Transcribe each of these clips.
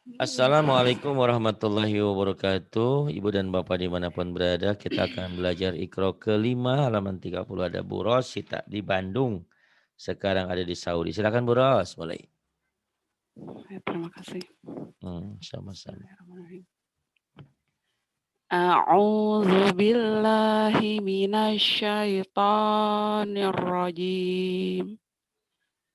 Assalamualaikum warahmatullahi wabarakatuh. Ibu dan Bapak dimanapun berada, kita akan belajar Iqra kelima halaman 30. Ada Bu Rosita di Bandung. Sekarang ada di Saudi. Silakan Bu Ros, mulai. Ya, terima kasih. Sama-sama. A'udzu billahi minasyaitonir rajim.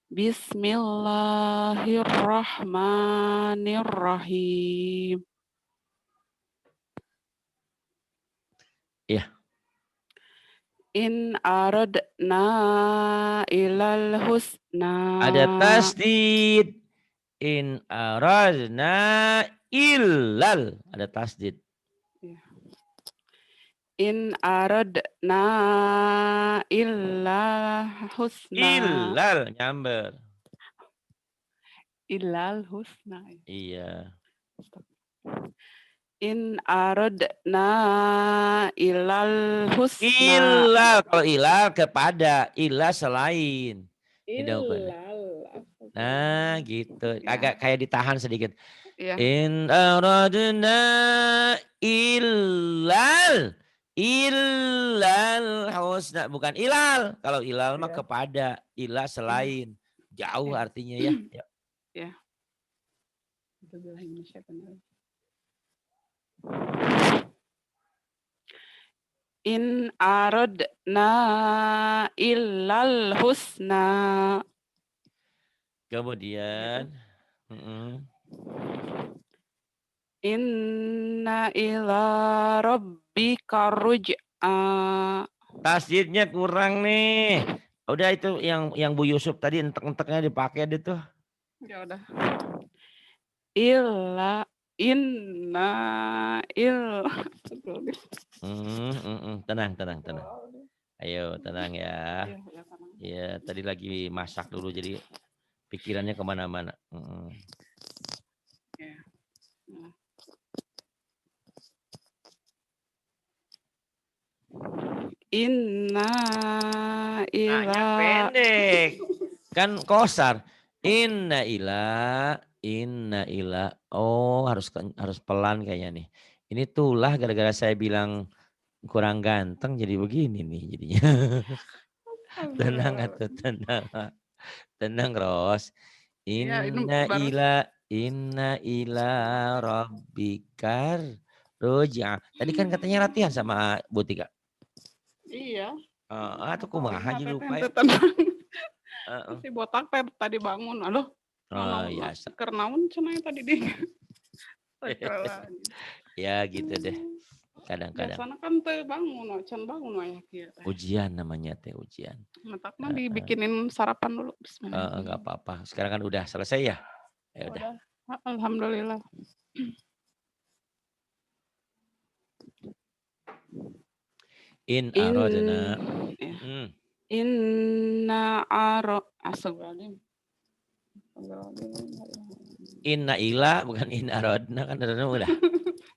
Bismillahirrahmanirrahim. Ya. In aradna ilal husna. Ada tasdid. In aradna illal. Ada tasdid. In aradna illa husna. Illal nyamber. Illal husna. Iya. In aradna ilal husna. Ilal, kalau ilal kepada, ilal selain. Ilal. Nah, gitu. Agak kayak ditahan sedikit. Ya. In aradna illal husna, bukan ilal. Kalau ilal mah kepada, ilal selain. Jauh artinya ya. Ya. In aradna illal husna. Kemudian Inna ila rabbika ruj'a. tasdidnya kurang nih. Udah itu yang Bu Yusuf tadi entek-enteknya dipakai deh tuh. Ya udah. Illa inna il. Tenang. Ayo tenang ya. Ya tadi lagi masak dulu jadi pikirannya kemana-mana. Inna ila. Pendek. Kan kosar. Inna ila. Oh harus pelan kayaknya nih. Ini tulah gara-gara saya bilang kurang ganteng jadi begini nih jadinya. Tenang atau tenang. Tenang Ros. Inna ila rabbikar roja. Tadi kan katanya latihan sama Bu Tika. Iya. Atau kumaha jadi lupa ya. Si botak tadi bangun. Halo. Ya. Kernaun cenah tadi di. Ya gitu deh. Kadang-kadang. Biasanya kan bangun ya kieu. Ujian namanya teh ujian. Matakna dibikinin sarapan dulu. Bismillah. Enggak apa-apa. Sekarang kan udah selesai ya. Ya udah. Alhamdulillah. In aradna. Inna Inna ila bukan in aradna kan udah.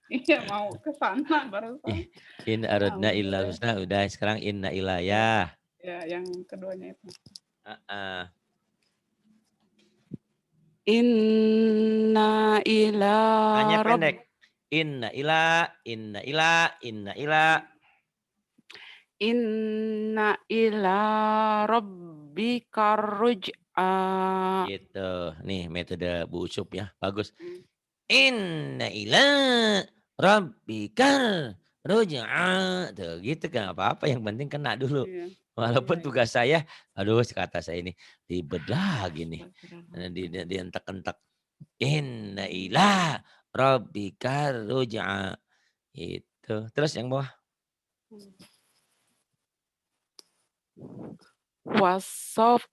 Iya mau ke sana barusan. In aradna illa husna udah sekarang inna ila ya. Ya yang keduanya itu. Inna ila. Hanya pendek. Inna ila. Inna ila rabbika ruj'a. Gitu. Nih metode Bu Ucup ya. Bagus. Inna ila rabbika ruj'a. Tuh gitu kan apa-apa yang penting kena dulu. Walaupun tugas saya, aduh kata saya ini ribet lagi nih. Dientek-entek. Inna ila rabbika ruj'a. Itu. Terus yang bawah. Wasofati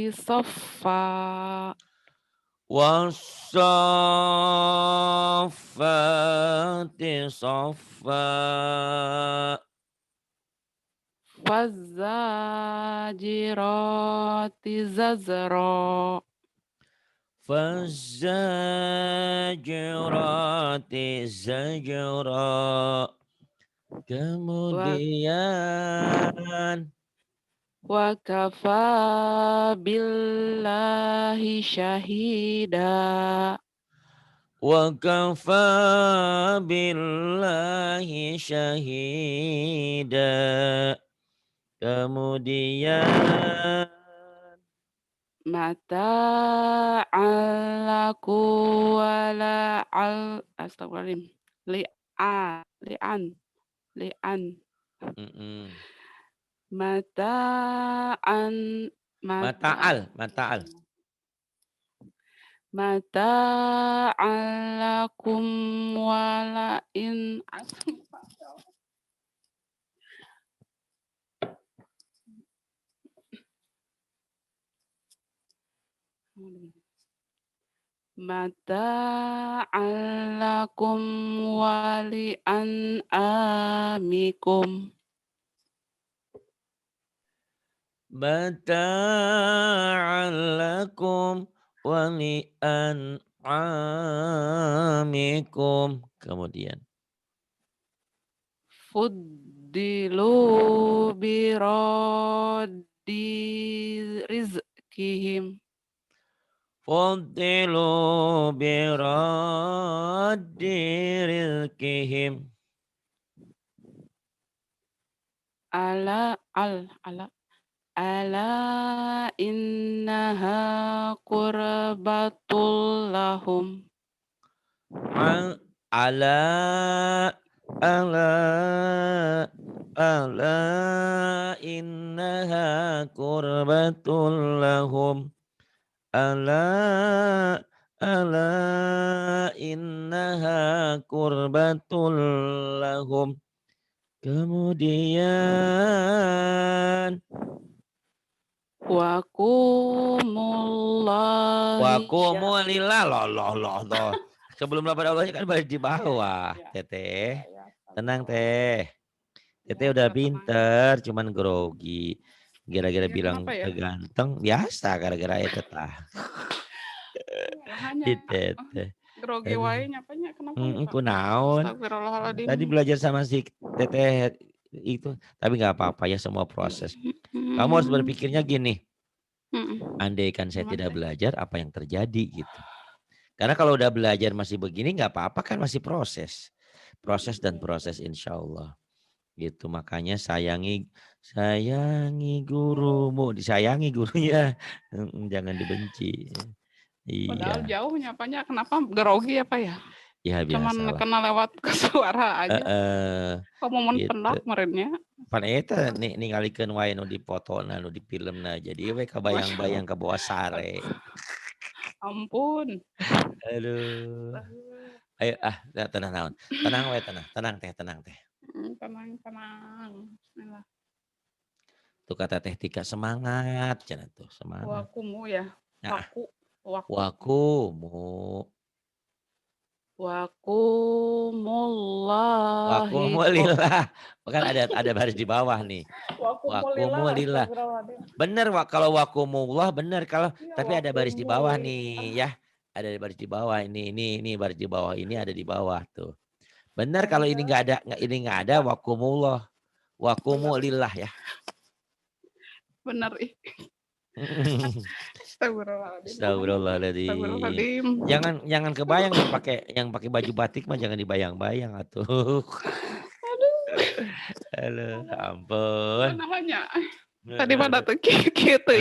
sofa. Wasofati sofa. Fazajirati zazro. Fazajirati zajra. Kemudian Wa kafa billahi syahida. Wa kafa billahi syahida. Kemudian Mata'alaku wala al astagfirullahaladzim. Li'an. mm-mm. Mata'an Mata'al. Mata'alakum wala in Mata'alakum wali an amikum. Mata'an lakum wa li'an'amikum. Kemudian. Fuddilu biraddi rizkihim. Fuddilu biraddi rizkihim. Ala innaha qurbatul lahum. Ala innaha qurbatul lahum. Ala innaha qurbatul lahum. Kemudian Wa waqumu lillah loh. Sebelum lapan Allahnya kan balik di bawah, Teteh. Tenang, Teh. Teteh udah pinter, cuman grogi. Gara-gara bilang ganteng, biasa gara-gara itu tah. Di Teteh. Grogi wae nyapanya kenapa ya, Pak? Kunaon. Tadi belajar sama si Teteh itu, tapi nggak apa-apa ya, semua proses. Kamu harus berpikirnya gini. Andaikan saya tidak belajar, apa yang terjadi gitu. Karena kalau udah belajar masih begini nggak apa-apa kan, masih proses. Proses dan proses insya Allah. Gitu, makanya sayangi gurumu, disayangi gurunya. Jangan dibenci. Padahal Iya. jauh nyapanya, kenapa grogi ya Pak ya? Ya biasa. Cuman kena lewat ke suara aja. Ngomong Gitu. pendak merenya. Pan eta ningalikeun wae nu dipotona, nu di filmna, jadi we kabayang-bayang ke bawah sare. Ampun. Aduh. Ayo tenang naon. Tenang we, tenang teh. Tenang. Bismillah. Tuh kata Teh Tika, semangat cenah tuh, semangat. Wakumu ya. Wakumu. Wakumulillah. Kan ada baris di bawah nih. Wakumulillah. Bener kalau wakumullah bener, kalau tapi ada baris di bawah nih ya. Ada baris di bawah ini baris di bawah ini, ada di bawah tuh. Bener kalau ini enggak ada wakumullah. Wakumulillah ya. Bener ih. Astagfirullahaladzim. Jangan kebayang yang pakai baju batik mah, jangan dibayang-bayang atuh. Aduh, ampun. Namanya. Tadi pada tuh gitu.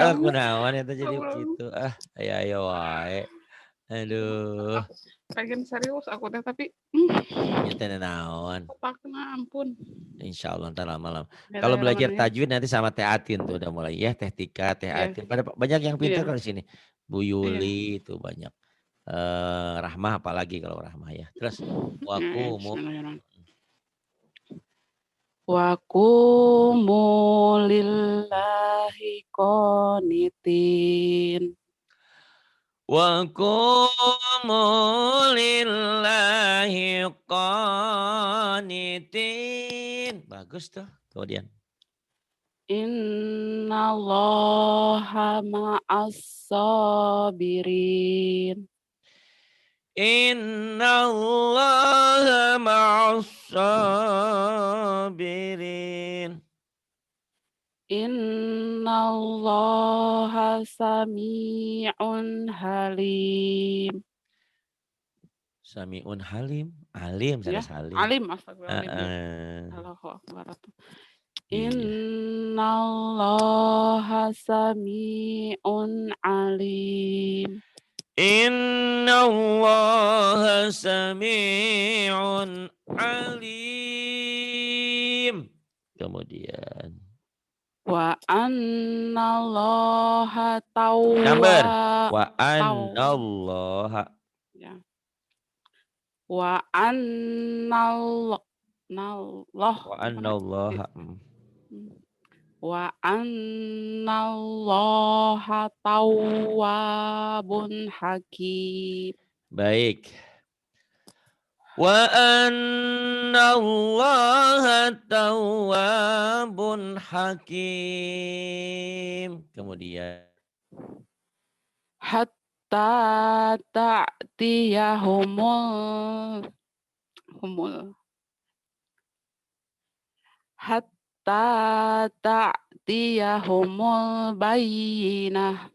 Aku naon itu jadi gitu. Ayo wae. Aduh. Pengen serius aku teh tapi Nyetene naon. otakna ampun. Insya Allah ntar lama-lama. Kalau belajar tajwid nanti sama Teh Atin tuh udah mulai ya, Teh Tika, Teh Atin. Banyak yang pintar kalau di sini. Bu Yuli itu banyak. Rahmah apalagi kalau Rahmah ya. Terus Waqumu lillahi qanitin. Waqumu lillahi qanitin. Bagus tuh. Kemudian. Innallaha ma'as sabirin. Innallaha ma'as sabirin. Innallaha sami'un halim. Sami'un halim, alim Ya, sada salim. alim, astagfirullahaladzim ya. Heeh. Allahu akbar. Iya. Innallaha sami'un alim. Innallaha sami'un alim. Kemudian Wa annallaha number wa taw anallaha ya. Wa annallah wa gimana? anallaha Wa annallaha tawwabun hakim. baik. Wa annallaha tawwabun hakim. Kemudian Hatta ta'tiyahumul humul hatta ta'tiyahumul bayyinah.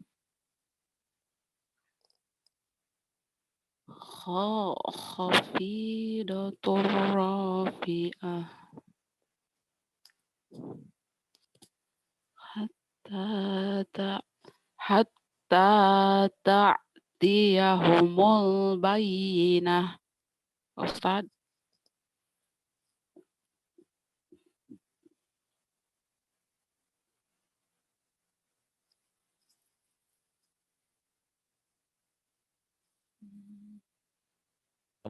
Khafidatur rafi'ah. Hatta ta'tiyahumul bayyinah. Ustaz.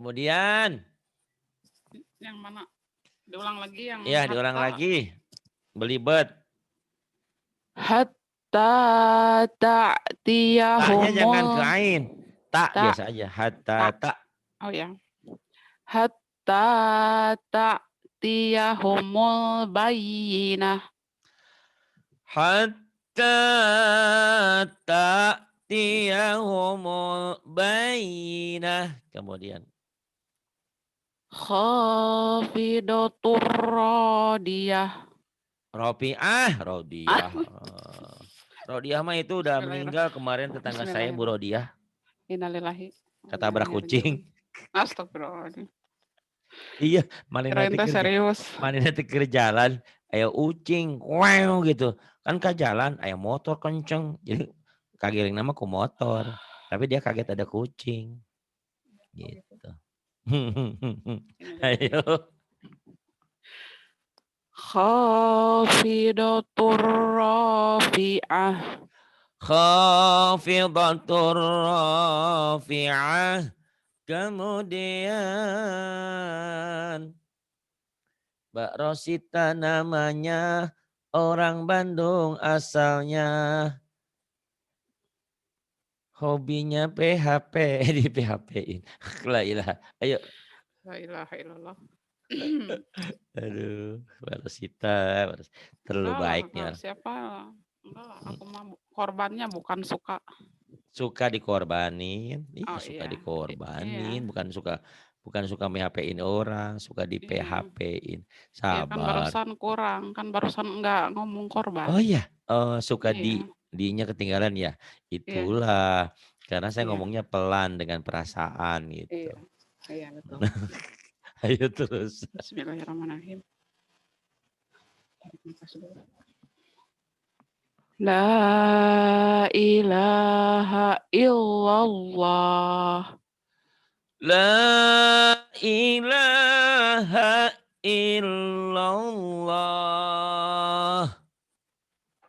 kemudian Yang mana? Diulang lagi yang ya diulang lagi. Belibet. Hatta Taknya jangan ke ta'tiyahumul ain. Tak ta biasa aja. Hatta tak. oh ya. Hatta ta'tiyahumul bayyinah. Hatta ta'tiyahumul bayyinah. Kemudian Khafidatur radiyah. Ropiah, Rodiah. Rodiah mah itu udah meninggal kemarin tetangga saya Bu Rodiah. Innalillahi. Ketabrak kucing. Astagfirullahaladzim. Iya, mana Kirain teh serius. ke jalan, ayo ucing, wow gitu. Kan ke jalan, ayo motor kenceng. Jadi kagiring nama ku motor. Tapi dia kaget ada kucing. Gitu. Ayo. Khafidatur rafi'ah. Khafidatur rafi'ah. Kemudian Mbak Rosita namanya, orang Bandung asalnya. Hobinya PHP, di PHP-in. La ilaha. Ayo. La ilaha illallah. Aduh, Mbak Rosita. Terlalu baiknya. Siapa? Enggak lah, aku mah korbannya bukan suka. Suka dikorbanin, Oh, suka iya. dikorbanin, Iya. bukan suka PHP-in orang, suka di PHP-in. Iya kan Sabar. barusan kurang, kan barusan enggak ngomong korban. Oh iya, suka Iya. dinya ketinggalan ya. Iya. Itulah, karena saya Iya. ngomongnya pelan dengan perasaan gitu. Iya. Iya betul. Ayo terus. Bismillahirrahmanirrahim. La ilaha illallah. La ilaha illallah.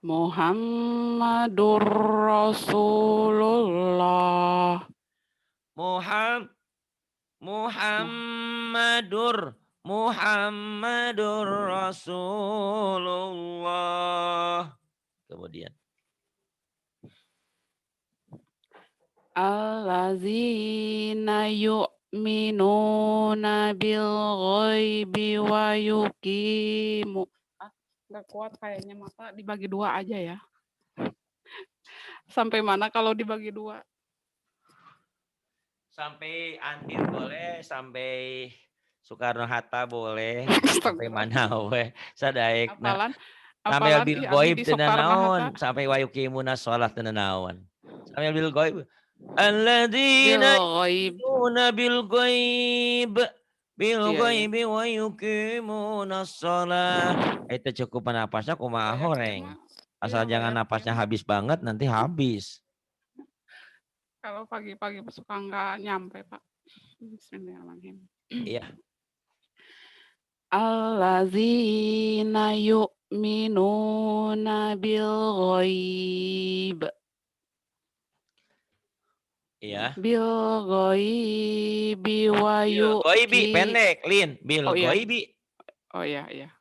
Muhammadur Rasulullah. Muhammadur Rasulullah. Kemudian Allazina yu'minuna bil ghaibi wa yuqimu. Nggak kuat kayaknya, maka dibagi dua aja ya. Sampai mana kalau dibagi dua? Sampai Andir boleh, sampai Soekarno Hatta boleh, sampai mana we. Sadaekna. Hafalan Sampai apalagi bil abdi goib di teu Soekarno Hatta. naon, sampai wa yuqimuna sholat teu naon. Sampai bil goib. Bil Alladzina ghaib. yu'minuna bil Iya, iya. ghaibi wa yuqimuna sholat. Itu cukup napasnya kumaha Bayar teh horeng. mah. Iya, Asal jangan bayar teh napasnya mah. habis banget nanti habis. Kalau pagi-pagi suka nggak nyampe, Pak. Bismillahirrahmanirrahim. Iya. Allazina yu'minuna bil ghaib. Iya. Bil ghaibi wa Bil goibi yuqi. pendek, Lin. Bil Oh iya. goibi. Oh iya, iya.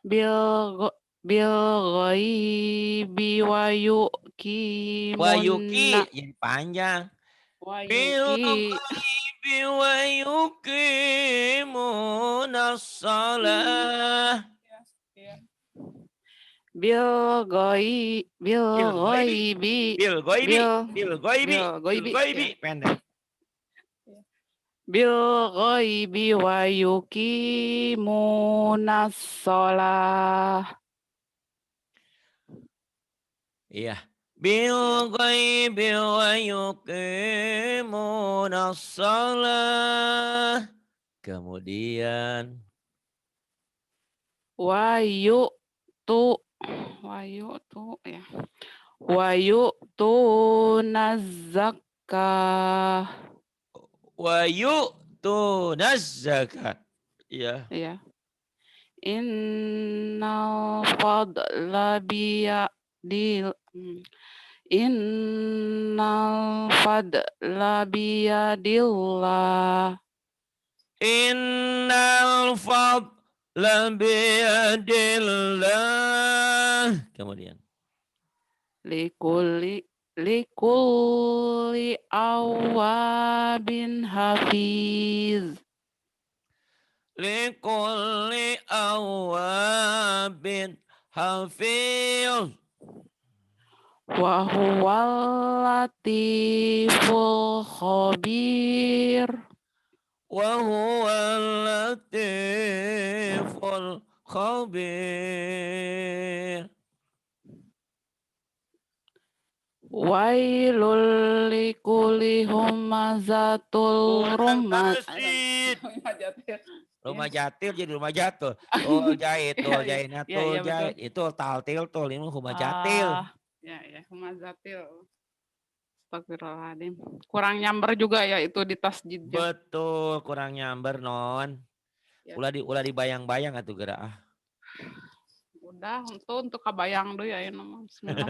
Bil ghaibi wa Wa yuqi yuqimuna jadi panjang. wa Bil yuqi ghaibi wa yuqimuna sholat. Iya. Bil Bil goibi. ghaibi Bil goibi. bil Bil goibi. bil Bil ghaibi goibi ya. pendek. Bil ghaibi wa yuqimuna shalah. Iya. Bil ghaibi wa yuqimuna sholat. Kemudian Wa yu'tu ya. Wa yu'tuna zakah. wa yu'tunaz zakat. Iya. Ya. Innal fadla biyadil Innal fadla biyadillah. Innal fadla biyadillah. Kemudian Likulli awabin hafiz. likulli awabin hafiz. Wa huwal latiful khabir. Wa huwal latiful khabir. Wailul likulli humazatul Muhammad. Rumah jatil jadi rumah jatul. Tul jahit, tul jahitnya tul jahit. Itu taltil tul ini rumah jatil. Ya, humazatil. Astagfirullahaladzim. Kurang nyamber juga ya itu di tasjid. Betul, kurang nyamber non. Ya. Ulah dibayang-bayang atuh geura ah. Udah, untuk kabayang dulu ya nama. Bismillah.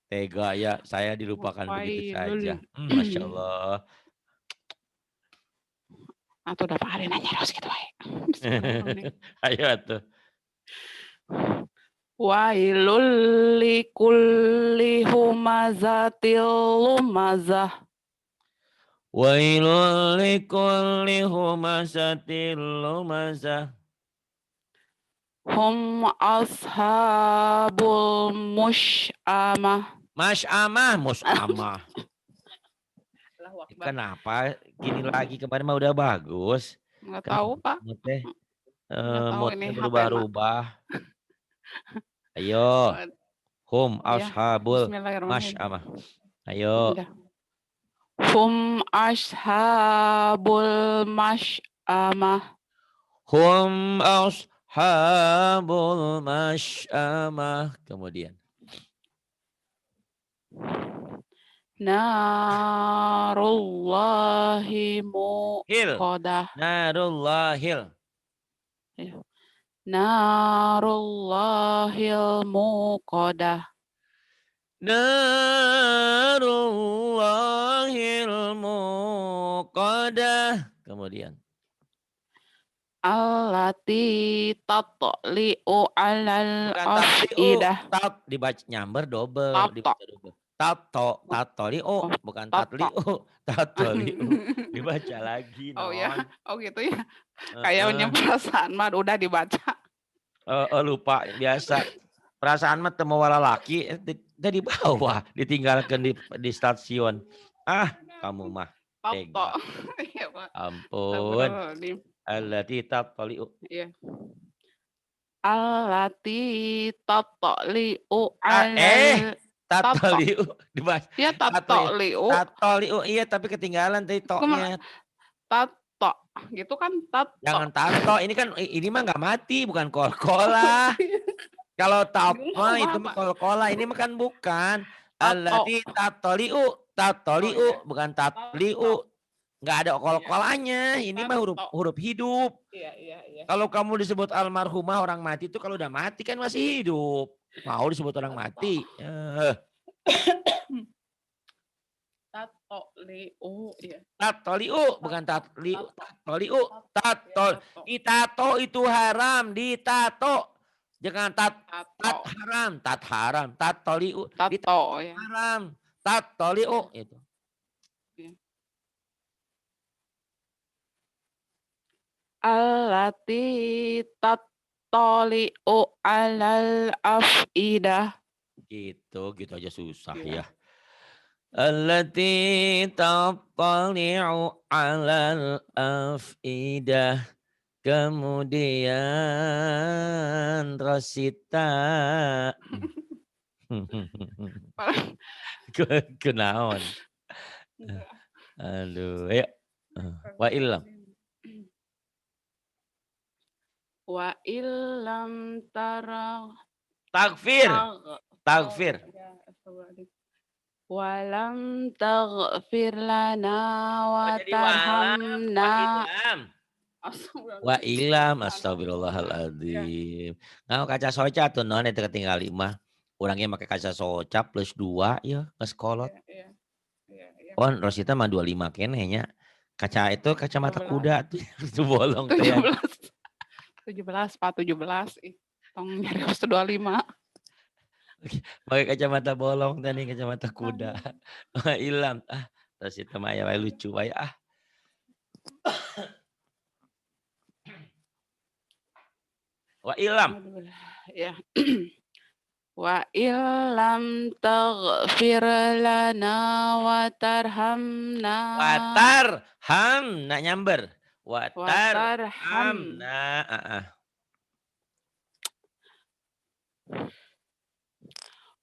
Tega ya, saya dilupakan begitu saja. Masya Allah. Atau udah Pak Hari nanya terus gitu baik. Ayo atuh. Wailul likulli humazatil lumazah. Wailul likulli humazatil lumazah. Hum ashabul musy'amah. Mus'amah. Kenapa gini lagi, kemarin mah udah bagus. Nggak tahu Pak. Moodnya berubah-ubah. Ayo. Hum ashabul masy'amah. Ayo. Hum ashabul masy'amah. Hum ashabul masy'amah. Kemudian. Narullahi muqadah. Narullahil. Narullahil muqadah. Narullahil muqadah. Kemudian. Allati tatli'u alal afidah. Tat dibaca nyamber double. Dibaca double. Tatoliu, bukan tatliu. Tatoliu. Dibaca lagi. Oh ya, oh gitu ya. Kayaknya perasaan mah udah dibaca. Lupa biasa. Perasaan mah temu wala laki di bawah, ditinggalkan di stasiun. Ah, kamu mah tega. Ampun. Allati tatliu. Iya. allati tatli'u 'alal tato Tatoliu dibahas. ya Tatoliu, tatli'u tatoliu iya tapi ketinggalan tadi kema to-nya. tato gitu kan tato. Jangan tato, ini kan ini mah nggak mati bukan Oh kol-kola. iya, Kalau bingung tapa itu maaf mah Pak, kol-kola, ini mah kan bukan. tato. Allati tatoliu, Oh iya, tatoliu bukan tato, tatliu. Nggak ada iya, kol-kolanya, ini mah huruf tato. huruf hidup. Iya iya iya, Kalau kamu disebut almarhumah orang mati itu kalau udah mati kan masih hidup. Mau disebut orang tato. mati. Tatli'u, iya. Tatoliu bukan Tato tatliu, tato tatoliu, tato, ya tatol. tato, Ditato itu haram, ditato. Jangan tat tato, haram, tat haram, tatoliu, ditato tato ya, haram, tatoliu iya itu. iya. Allati tattali'u 'alal afidah. Gitu aja susah Iya. ya. Allati tattali'u 'alal afidah. Kemudian Rosita kenaon. Enggak, Aduh, ayo. Wa illam. wa illam tara Takfir. tag tag Takfir. ya astagfirullahaladzim. Walam taghfir lana Oh wa jadi walam wa tarhamna. illam. Wa Astagfirullahaladzim. illam Subhanallah. Ya. astagfirullahaladzim. Nah kaca soca tuh non itu ketinggal 5. Orangnya pakai kaca soca plus 2 ya ke sekolot. Iya, iya, iya, iya. Oh Rosita mah 25 kenehnya. Kaca itu kacamata 17, kuda tuh itu bolong teh. 17, 17, Pak, 17. Ih, tong nyari 25. Pakai kacamata bolong tadi kacamata kuda. Aduh. Wah, ilam. Terus itu mah ya lucu wae Wa ilam. Aduh, ya. Wa illam taghfir lana wa tarhamna Watar ham nak nyamber. wa Watar ham tarham na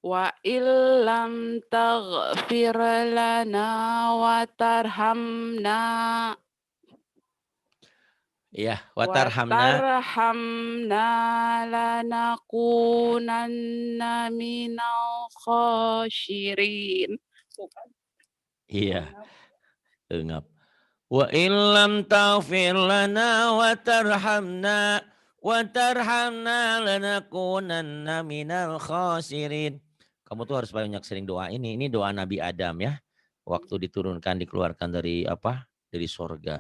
wa illam taghfir lana wa tarhamna Iya, wa watar hamna. tarhamna lanakunanna minal khasyirin. Bukan. Iya, engap. Wa illam taghfir lana wa tarhamna lanakunanna minal khasirin. Kamu tuh harus banyak sering doa ini. Ini doa Nabi Adam ya. Waktu diturunkan dikeluarkan dari apa? Dari sorga.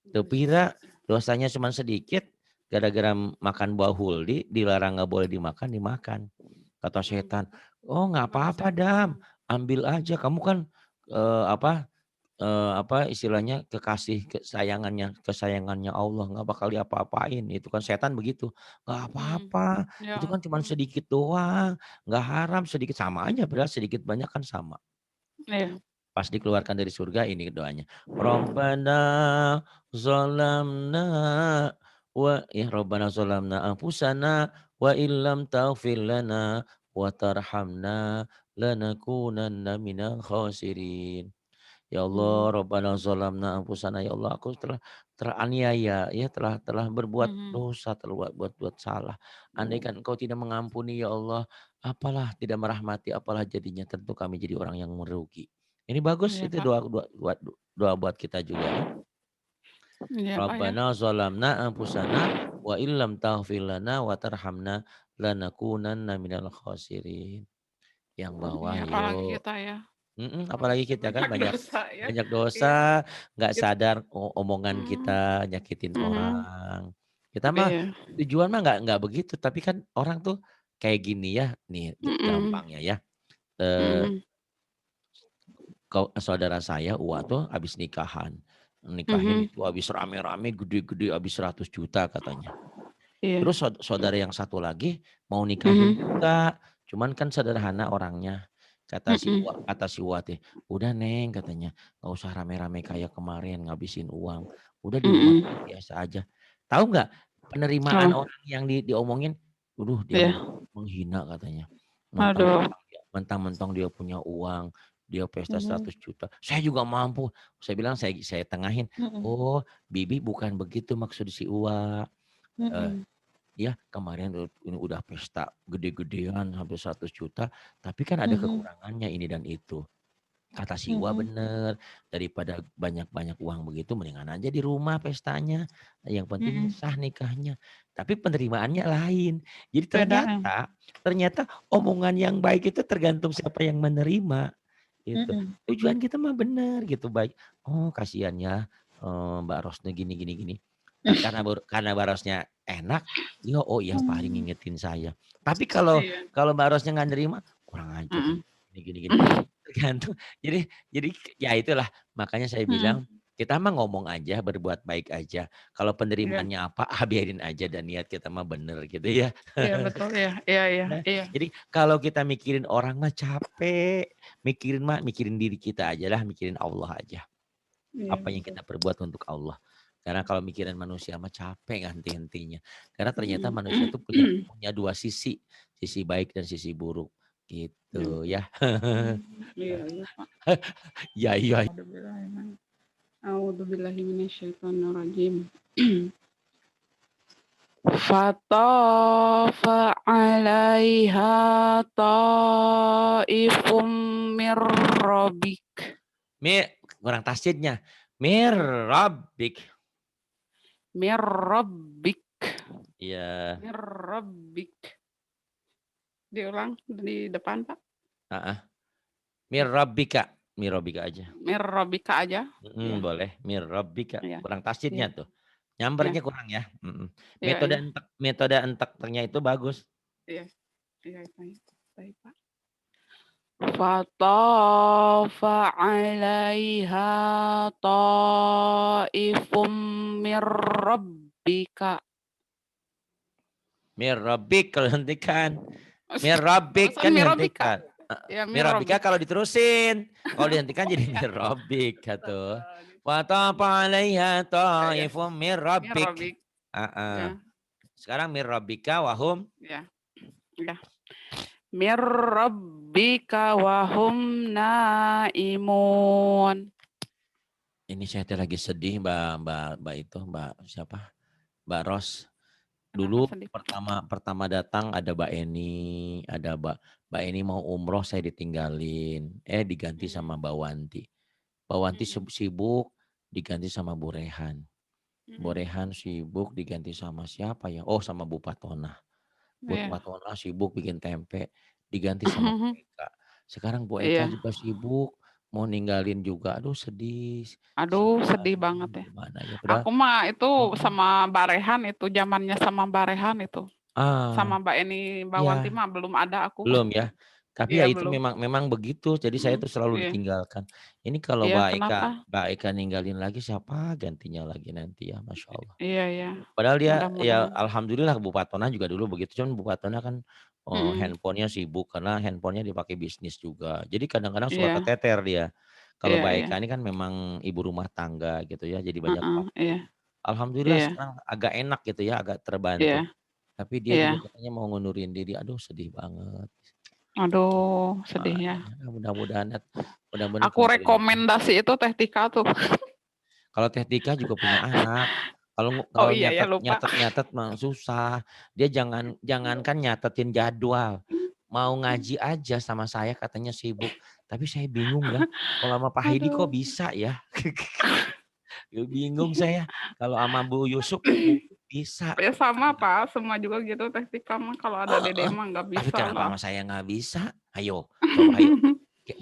Tepira dosanya cuma sedikit. Gara-gara makan buah huldi dilarang nggak boleh dimakan, dimakan. Kata setan, oh nggak Mana apa-apa Dam, setan? ambil aja. Kamu kan apa istilahnya kekasih kesayangannya Allah nggak bakal diapa-apain itu kan setan begitu nggak apa-apa Ya itu kan cuma ampun. sedikit doang nggak haram sedikit sama aja beras sedikit banyak kan sama Iya. pas dikeluarkan dari surga ini doanya Rabbana zalamna Rabbana zalamna anfusana wa illam taghfir lana wa tarhamna lanakunanna minal khasirin. Ya Mhm. Allah, Rabbana zalamna anfusana, ya Allah aku telah teraniaya, ya telah berbuat Mhm. dosa, telah buat salah. Andaikan Engkau tidak mengampuni ya Allah, apalah tidak merahmati, apalah jadinya tentu kami jadi orang yang merugi. Ini bagus Iya, itu Pak. doa buat kita juga ya. Iya, Pak, ya. Rabbana zalamna anfusana wa illam taghfir lana wa tarhamna lanakunanna minal khasirin. Yang bawah Iya, apalagi yuk. kita ya. Apalagi Manusia kita kan banyak banyak dosa ya. banyak Iya. dosa, nggak Kit sadar omongan mhm. kita nyakitin Mhm. orang. Kita mah Iya. tujuan mah nggak begitu, tapi kan orang tuh kayak gini ya, nih Mhm. gampangnya ya. Eh, Mhm. saudara saya Uwa tuh habis nikahan. Nikahin Mhm. itu habis rame-rame gede-gede habis 100 juta katanya. Iya. Terus saudara yang satu lagi mau nikahin Mhm. juga, cuman kan sederhana orangnya. Mhm. Kata si Uwa teh, udah Neng katanya, nggak usah rame-rame kayak kemarin ngabisin uang. Udah di rumah Mhm. biasa aja. Tahu nggak penerimaan Oh. orang yang diomongin? dia Iya. menghina katanya. Aduh. Mentang-mentang dia punya uang, dia pesta Mhm. 100 juta. Saya juga mampu. Saya bilang saya tengahin. Mhm. Oh, Bibi bukan begitu maksud si Uwa. Eh, Mhm. dia kemarin ini udah pesta gede-gedean hampir 100 juta, tapi kan ada Mhm. kekurangannya ini dan itu. Kata si Uwa Mhm. bener, daripada banyak-banyak uang begitu mendingan aja di rumah pestanya. Yang penting Mhm. sah nikahnya. Tapi penerimaannya lain. Jadi Beda ya. ternyata omongan yang baik itu tergantung siapa yang menerima gitu. Mhm. Tujuan kita mah bener gitu baik. Oh, kasihan ya Mbak Rosnya gini gini gini. Karena Mbak Rosnya enak, dia oh iya paling Mmm. ngingetin saya. Tapi kalau Iya. kalau Mbak Rosnya nggak nerima, kurang ajar Mhm. gini gini gini. Tergantung. Jadi ya itulah makanya saya Mhm. bilang kita mah ngomong aja, berbuat baik aja. Kalau Iya. penerimaannya apa, biarin aja dan niat kita mah bener gitu ya. Iya betul ya. Iya iya Nah, iya. jadi kalau kita mikirin orang mah capek, mikirin diri kita aja lah, mikirin Allah aja. Iya Apa yang betul. kita perbuat untuk Allah. Karena kalau mikirin manusia mah capek nggak henti-hentinya. Karena ternyata Mhm. manusia itu punya dua sisi baik dan sisi buruk. Iya Gitu betul. ya. Iya iya, Pak. Ya iya. A'udzubillahi minasyaitonirrajim. Fatafa 'alaiha ta'ifum mir rabbik. Kurang tasjidnya. Mir Iya, Rabbik. mir rabbik. Iya. Mir rabbik. Diulang di depan, Pak. Heeh. Mir Rabbika. Mir Rabbika aja. Mir rabbika aja. Iya, Boleh. Mir Rabbika. iya, Kurang iya, tasjidnya tuh. iya, Nyambernya kurang ya. iya, Metode iya, metode enteknya itu bagus. iya, iya, baik, baik, Pak. Fatafa 'alaiha ta'ifum mir rabbika. Mir Rabbik kalau dihentikan. Mir Rabbik Barusan kan mir rabbika. dihentikan. Ya, Mir mir Rabbika rabbik. kalau diterusin. Kalau dihentikan jadi Ya, Mir Rabbik gitu. astagfirullahaladzim. Wa Ya, tafa mir. 'alaiha Ya, ya, ta'ifum mir mir Rabbik. rabbik. Heeh. Ya, Sekarang Mir Rabbika wahum. ya, ya. Mir rabbika wahum naimun. Ini saya lagi sedih Mbak itu Mbak siapa? Mbak Ros. Kenapa Dulu sedih, Pak? pertama datang ada Mbak Eni, ada Mbak Eni mau umroh saya ditinggalin. Diganti Mhm, sama Mbak Wanti. Mbak Wanti mhm, sibuk diganti sama Bu Rehan. Bu mhm. Rehan sibuk diganti sama siapa ya? Oh sama Bu Patona. Bu Iya. Patona sibuk bikin tempe diganti sama Bu Eka. Sekarang Bu Eka Iya. juga sibuk mau ninggalin juga. Aduh sedih. Aduh, Siapa sedih lagi banget ya. gimana ya? Padahal Aku mah itu mm, sama Barehan itu, zamannya sama Barehan itu. Sama ah Mbak Eni, Mbak Wanti ya mah belum ada aku mah. belum ya. Tapi Iya, ya itu belum. memang begitu. Jadi saya Mhm, tuh selalu iya. ditinggalkan. Ini kalau Iya, kenapa? Mbak Eka ninggalin lagi siapa gantinya lagi nanti ya, Masya Allah. Iya, iya. Padahal dia ya Mudah-mudahan. alhamdulillah Bu Patona juga dulu begitu. Cuman Bu Patona kan Mhm, handphonenya sibuk karena handphonenya dipakai bisnis juga. Jadi kadang-kadang suka iya, keteter dia. Kalau iya, Mbak iya. Eka ini kan memang ibu rumah tangga gitu ya. Jadi banyak Heeh, waktu. iya, Alhamdulillah iya, sekarang agak enak gitu ya, agak terbantu. iya, Tapi dia juga iya. katanya mau ngundurin diri. Aduh sedih banget. Aduh, sedih ya. Makanya mudah-mudahan Aku kembali lagi. rekomendasi itu Teh Tika tuh. Kalau Teh Tika juga punya anak. Oh Kalau iya ya, nyatet lupa. nyatet nyatet mah susah. Dia jangankan nyatetin jadwal, mau ngaji aja sama saya katanya sibuk. Tapi saya bingung ya, kalau sama Pak Hedi kok Aduh. bisa ya? Bingung saya. Kalau sama Bu Yusuf mungkin bisa. Ya sama Pak, semua juga gitu Teh Tika mah kalau ada Dede Heeh, mah nggak tapi bisa kenapa lah. sama saya nggak bisa? Ayo, coba ayo.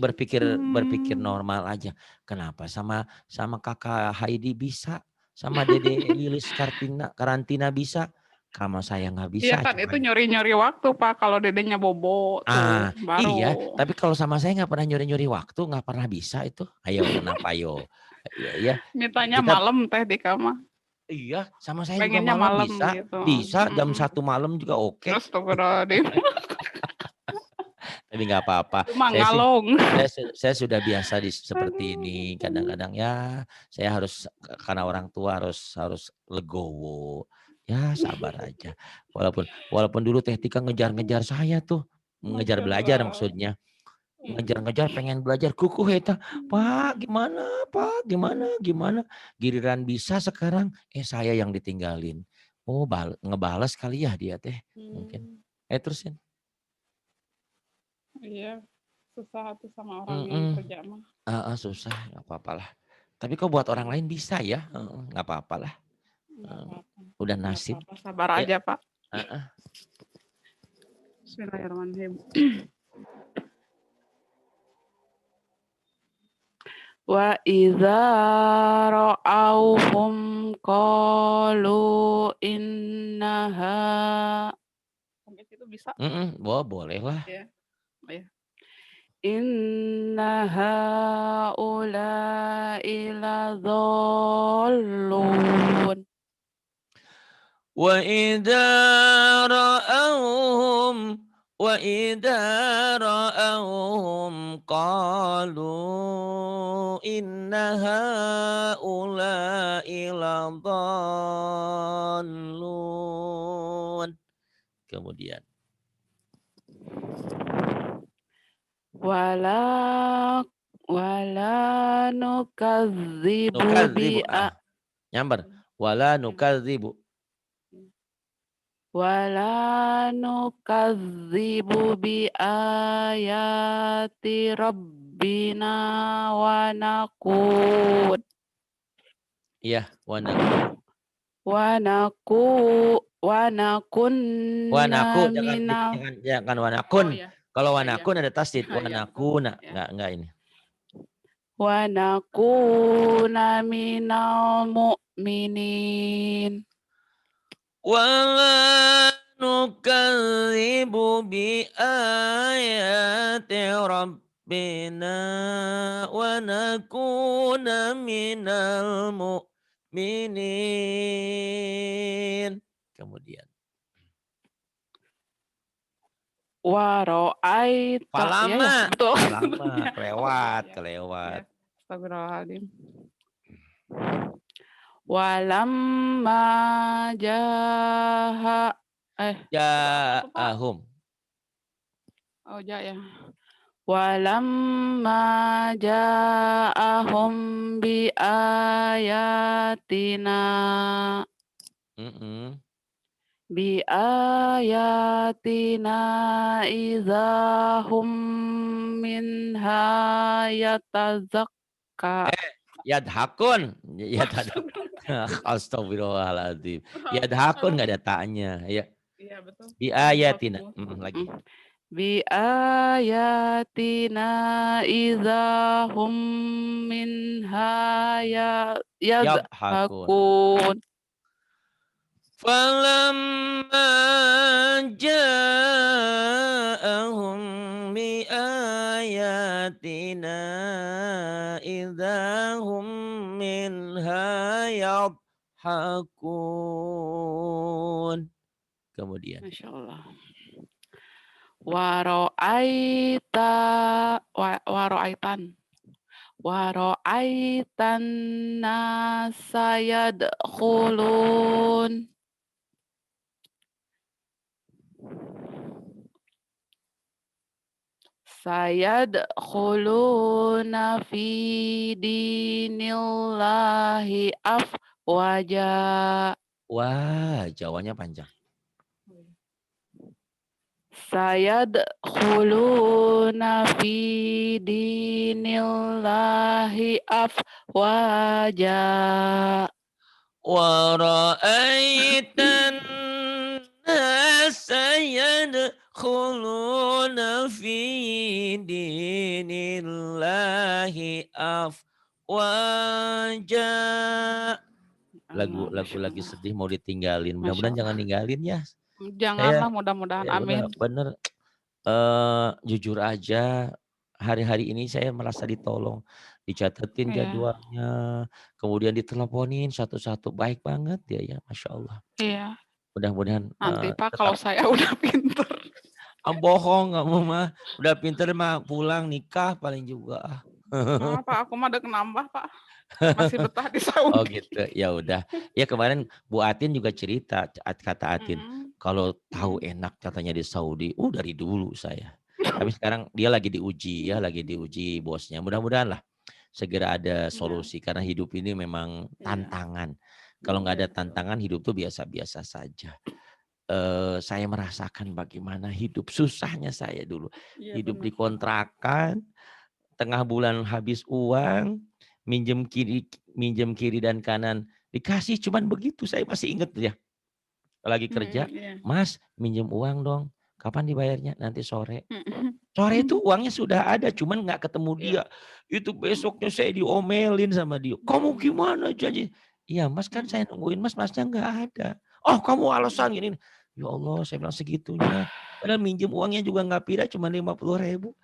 Berpikir Hmm. normal aja. Kenapa sama sama Kakak Heidi bisa, sama Dede Lilis karantina bisa, sama saya nggak Iya bisa kan coba itu aja. nyuri-nyuri waktu Pak kalau Dedenya bobo tuh Iya, baru. tapi kalau sama saya nggak pernah nyuri-nyuri waktu, nggak pernah bisa itu. Ayo, kenapa ayo? Iya, ya, Mintanya kita malam Teh Tika mah. iya, sama saya juga Pengennya malam malam bisa, gitu. bisa jam Mm-mm. 1 malam juga oke. Astagfirullahaladzim. Tapi nggak apa-apa. Itu mah Saya sih ngalong. saya sudah biasa seperti ini. Aduh. Kadang-kadang ya saya harus karena orang tua harus legowo. Ya sabar aja. Walaupun dulu Teh Tika ngejar-ngejar saya tuh, ngejar Masya belajar Allah. maksudnya. Ngejar-ngejar pengen belajar kuku eta. Pak, gimana? Pak, gimana? Gimana? Giliran bisa sekarang, saya yang ditinggalin. Oh, ngebales kali ya dia teh mungkin. Terusin. Iya, susah tuh sama orang yang Mm-mm. kerja mah. Susah, nggak apa-apa lah. Tapi kok buat orang lain bisa ya, nggak apa-apa lah. Nggak apa-apa. Udah Nggak nasib. apa-apa, sabar Ya, aja Pak. uh-uh. Bismillahirrahmanirrahim. Wa idza ra'awhum qalu innaha. Sampai situ bisa? Boleh lah. Ya. Oh, ya. Inna haula'i ladhallun. وإذا رأوهم قالوا إن هؤلاء لضالون. Kemudian Wala nukadzibu nukadzibu nyamber wala nukadzibu bi ayati rabbina wa nakun. Iya, Wa nakunna minal. jangan wanakun. Oh, ya. Kalau Ya, wanakun ada tasdid, Ya, wanakuna ya. enggak ini. Wa nakuna minal mu'minin. Wala nukadzibu bi ayati rabbina wa nakuna minal mu'minin. Kemudian Waro'aita. Ya, betul. Lama, kelewat. Ya. Astagfirullahaladzim. Walamma ja'ahum. Oh, ya. Walamma ja'ahum bi ayatina. Bi ayatina izahum minha yatazakka. Yadhakun. Astagfirullahaladzim. Yadhakun nggak ada taknya. Ya. Iya, betul. Bi ayatina. Lagi. Bi ayatina izahum minha yadhakun. Falamma ja'ahum bi ayatina idahum minha yadhakun. Kemudian. Masya Allah. Waro'aitan nasa yadkhulun. Sayadkhuluna fi dinillahi afwaja. Wah, Jawanya panjang. Sayadkhuluna fi dinillahi afwaja. Wa ra'aitan nasa yadkhuluna fi dinillahi afwaja. Lagu lagi sedih mau ditinggalin. Mudah-mudahan jangan ninggalin ya. Janganlah, mudah-mudahan. Amin. Bener. Jujur aja, hari-hari ini saya merasa ditolong. Dicatetin jadwalnya, kemudian diteleponin satu-satu. Baik banget dia ya, Masya Allah. Iya. Mudah-mudahan. Nanti Pak, kalau saya udah pinter. Bohong kamu mah. Udah pinter mah pulang nikah paling juga. Maaf Pak, aku mah udah nambah Pak. Masih betah di Oh Saudi. gitu, ya udah. Ya kemarin Bu Atin juga cerita, kata Atin, Mhm, kalau tahu mhm. enak katanya di Saudi, dari dulu saya. Tapi sekarang dia lagi diuji ya, lagi diuji bosnya. Mudah-mudahan lah segera ada Iya, solusi karena hidup ini memang iya, tantangan. Kalau nggak iya ada betul. tantangan hidup tuh biasa-biasa saja. Saya merasakan bagaimana hidup susahnya saya dulu. Iya Hidup benar. di kontrakan, tengah bulan habis uang, minjem kiri dan kanan, dikasih cuman begitu. Saya masih inget ya, lagi kerja, Iya. "Mas, minjem uang dong, kapan dibayarnya?" "Nanti sore." Mhm. Sore itu uangnya sudah ada, cuman nggak ketemu Iya, dia. Itu mhm, besoknya saya diomelin sama dia, "Kamu mhm, gimana janji?" "Iya Mas, kan mhm, saya nungguin Mas, Masnya nggak ada." "Oh kamu mhm. alasan gini." Ya Allah, saya bilang segitunya. Padahal minjem uangnya juga nggak pira, cuma 50.000.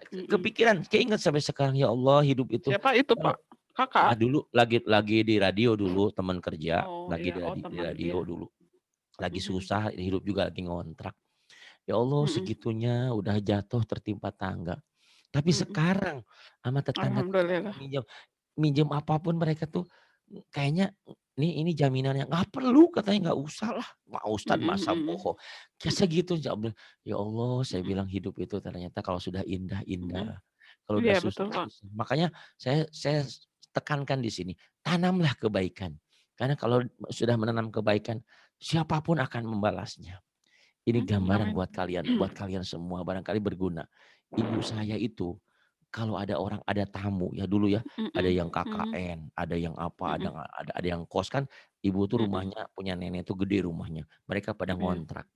Mhm. Kepikiran, keinget sampai sekarang, ya Allah hidup itu. Siapa itu Kalau Pak? Kakak? dulu lagi di radio dulu, teman kerja, Oh lagi iya, oh di teman, iya. radio dulu. Lagi Mhm, susah, hidup juga lagi ngontrak. Ya Allah mhm, segitunya udah jatuh tertimpa tangga. Tapi mhm. sekarang sama tetangga-tetangga Alhamdulillah. minjem minjem apapun mereka tuh kayaknya ini jaminannya, "Nggak perlu," katanya, "nggak usah lah, Pak Ustad Mhm, masa mhm, bohong." Kayak mhm, segitu ya Allah saya mhm, bilang hidup itu ternyata kalau sudah indah, mhm. indah. Kalau udah Iya susah, betul Pak. susah. Makanya saya tekankan di sini, tanamlah kebaikan. Karena kalau sudah menanam kebaikan, siapapun akan membalasnya. Ini Mhm, gambaran amin. buat kalian semua barangkali berguna. Ibu saya itu kalau ada orang, ada tamu ya dulu ya, ada Mhm, yang mhm, KKN, ada yang apa, mhm, ada yang kos kan, ibu tuh mhm, rumahnya punya nenek tuh gede rumahnya. Mereka pada iya, ngontrak. mhm,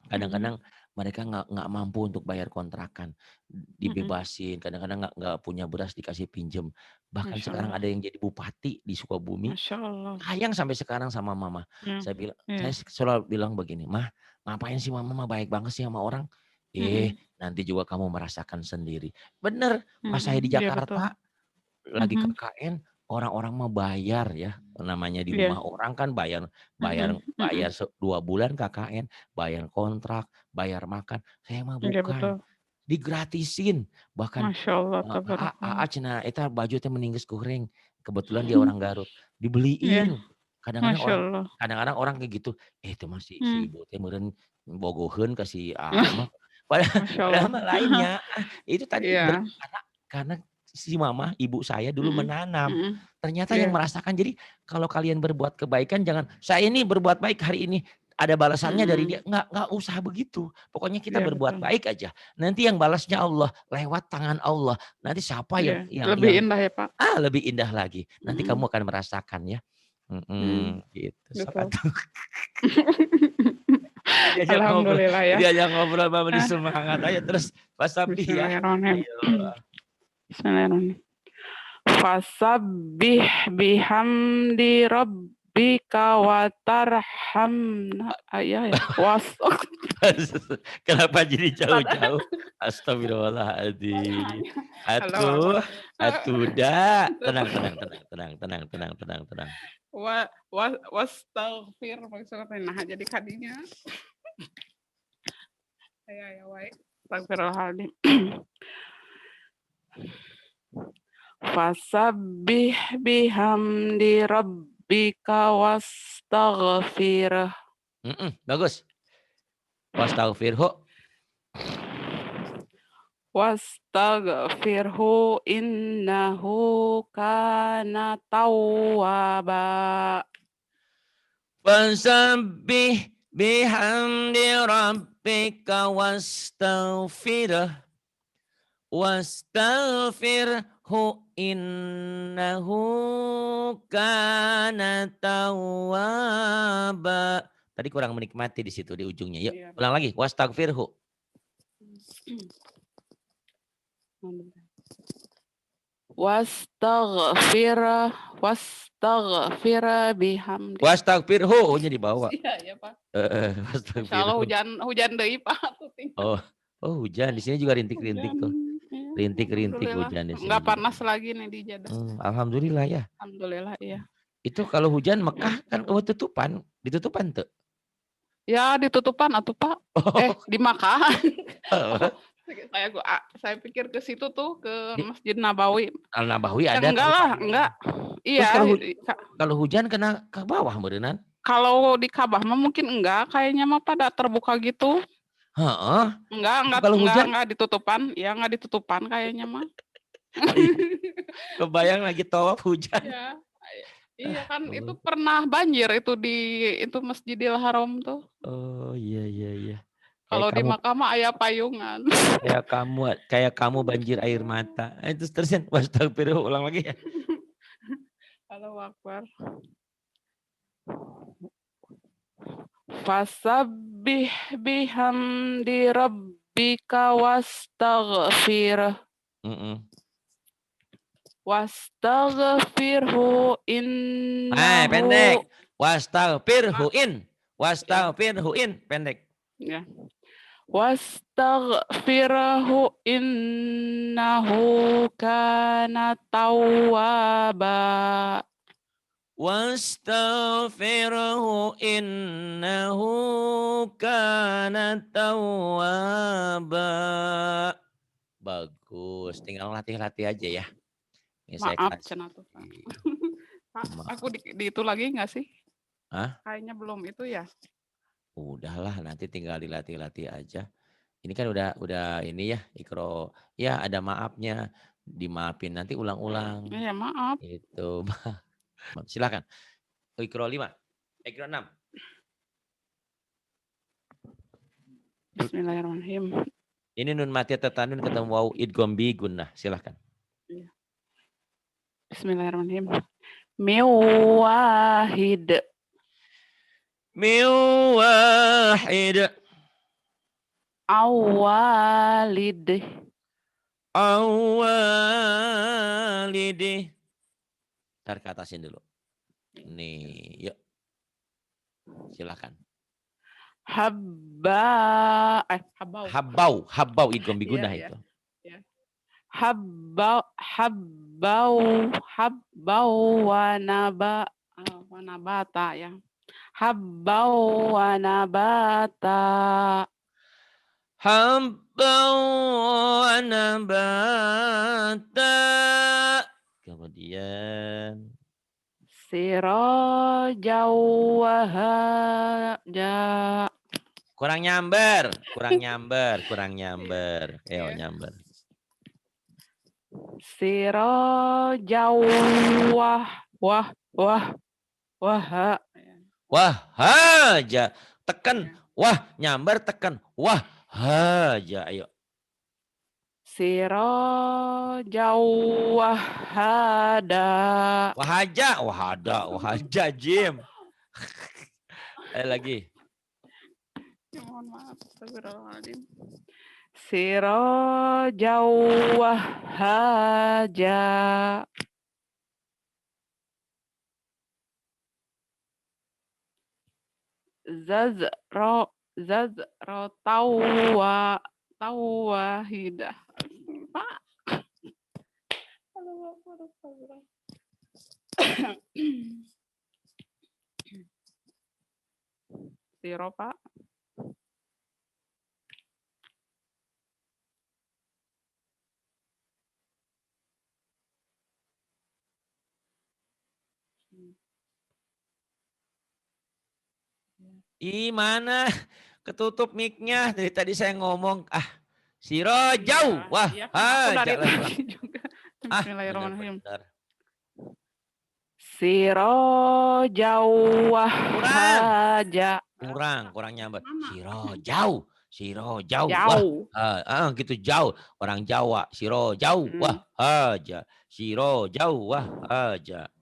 Kadang-kadang mereka nggak mampu untuk bayar kontrakan, mhm. dibebasin, kadang-kadang nggak punya beras dikasih pinjem. Bahkan Masya sekarang Allah, ada yang jadi bupati di Sukabumi, Masya Allah. sayang sampai sekarang sama mama. Iya, iya. Saya selalu bilang begini, "Mah, ngapain sih mama mah baik banget sih sama orang?" Mhm, Nanti juga kamu merasakan sendiri." Bener, pas mhm. saya di Iya betul. Jakarta lagi Mhm, KKN, orang-orang mah bayar ya, namanya di iya. rumah orang kan bayar bayar Mhm, bayar mhm. 2 bulan KKN, bayar kontrak, bayar makan, saya mah Iya bukan, betul. digratisin. Bahkan, Masya Allah, "Aa tabarakallah. cenah eta baju teh mending geus kuring." Kebetulan dia orang Garut, Iya, dibeliin. Kadang-kadang Masya orang Allah. kadang-kadang orang kayak gitu, itu mah si Hmm. ibu teh meureun bogoheun ka si Aa mah. Padahal Masya padahal Allah. mah lainnya, itu tadi Iya. karena si mama, ibu saya dulu Mhm, menanam. mhm. Ternyata yang Iya. merasakan jadi kalau kalian berbuat kebaikan jangan, "Saya ini berbuat baik hari ini, ada balasannya dari dia." Mhm. Nggak usah begitu. Pokoknya kita Iya berbuat betul. baik aja. Nanti yang balasnya Allah, lewat tangan Allah. Nanti siapa Iya, yang lebih indah ya Pak. lebih indah lagi. Nanti Mhm, kamu akan merasakan ya. mhm. Gitu. Sok Betul. atuh. Diajak ngobrol Alhamdulillah ya. diajak ngobrol mama Ah, semangat ayo terus Wassabi ya. Bismillahirrahmanirrahim. Ayo. Bismillahirrahmanirrahim. Fasabbih bihamdi rabbika wa tarhamna ya. Kenapa jadi Tada. jauh-jauh? Astagfirullahaladzim. Halo, halo. Atuh, atuh dah. Tenang, tenang, tenang, tenang, tenang, tenang, tenang, tenang. Wastaghfir maksudnya nah jadi kadinya ya wae. Astagfirullahaladzim. Fasabbih bihamdi rabbika wastaghfirah. Bagus. Wastaghfirhu. Wastaghfirhu innahu kana tawwaba. Fasabbih bihamdi rabbika wastaghfirah. Wastaghfirhu innahu kana tawwaba. Tadi kurang menikmati di situ di ujungnya. Yuk, Iya, ulang lagi. Wastaghfirhu. Wastaghfira bihamdi. Wastaghfirhu nya dibawa. Iya, ya Pak. Masya Allah Wastaghfirhu. hujan hujan deui Pak. Oh, hujan di sini juga rintik-rintik Hujan. tuh. Iya, Rintik-rintik alhamdulillah. hujan di sini Enggak juga. panas lagi nih di Jeddah. Alhamdulillah ya. Alhamdulillah iya. Itu kalau hujan Mekah kan tutupan, ditutupan tuh. Ya ditutupan atuh Pak. Oh, Di Makkah. Saya pikir ke situ tuh, ke Di Masjid Nabawi. Al-Nabawi Ya ada enggak tapi lah, enggak. terus Iya, kalau hujan kena ke bawah berenang. kalau di Ka'bah mah mungkin enggak, kayaknya mah pada terbuka gitu. Heeh. Enggak, Kalau hujan enggak ditutupan. Ya enggak ditutupan kayaknya mah. kebayang lagi tawaf hujan. Iya. Iya kan itu Allah. pernah banjir itu di itu Masjidil Haram tuh. Oh iya iya iya. Kayak Kalau di kamu Makkah mah aya payungan. kayak kamu banjir air mata. Itu terusin. Astagfirullah ulang lagi ya. Allahu Akbar. Fasabbih bihamdi rabbika wastaghfir. Mm-mm. Wastaghfirhu Pendek. innahu ya, Wastaghfirhuin pendek. ya. Wastaghfirhu innahu kana tawwaba. Wastaghfirhu innahu kana tawwaba. Bagus, tinggal latih-latih aja ya. Ini saya Maaf kasih. cenah tuh, Pak. Pak, aku di itu lagi enggak sih? Hah? Kayaknya belum itu ya. Udahlah, nanti tinggal dilatih-latih aja. Ini kan udah ini ya, Ikro. Ya ada maafnya, dimaafin nanti ulang-ulang. Ya maaf. Itu. Silakan. Ikro 5. Ikro 6. Bismillahirrahmanirrahim. Ini nun mati tetanun ketemu wau idgham bi gunnah. Silakan. Bismillahirrahmanirrahim. Miwahid. Miwahid. Awalid. Awalidi. Ntar ke atasin dulu. Nih, yuk. Silakan. Habbau idgham bi gunnah itu. Habbau wa nabata ya. Habbau wa nabata. Habbau wa nabata. Kemudian Sirajau wahaja. kurang nyamber. Ayo nyamber. Sirajau Wahaja. Tekan. Wah, nyamber tekan. Wahaja. Ayo. Sirajau wahada. Wahaja Jim. Ayo lagi. Mohon maaf, astagfirullahaladzim. Sirajau wahaja. Zazro tawahidah. Pak. Siro, Pak. Mana ketutup mic-nya dari tadi saya ngomong Siro jauh. Wah, iya kan aku dari jalan tadi juga. Bismillahirrahmanirrahim. Siro jauh wahaja. Kurang nyamber. Siro jauh. Jauh. Wah, gitu jauh. Orang Jawa. Siro jauh. Wahaja. Siro jauh. Wahaja.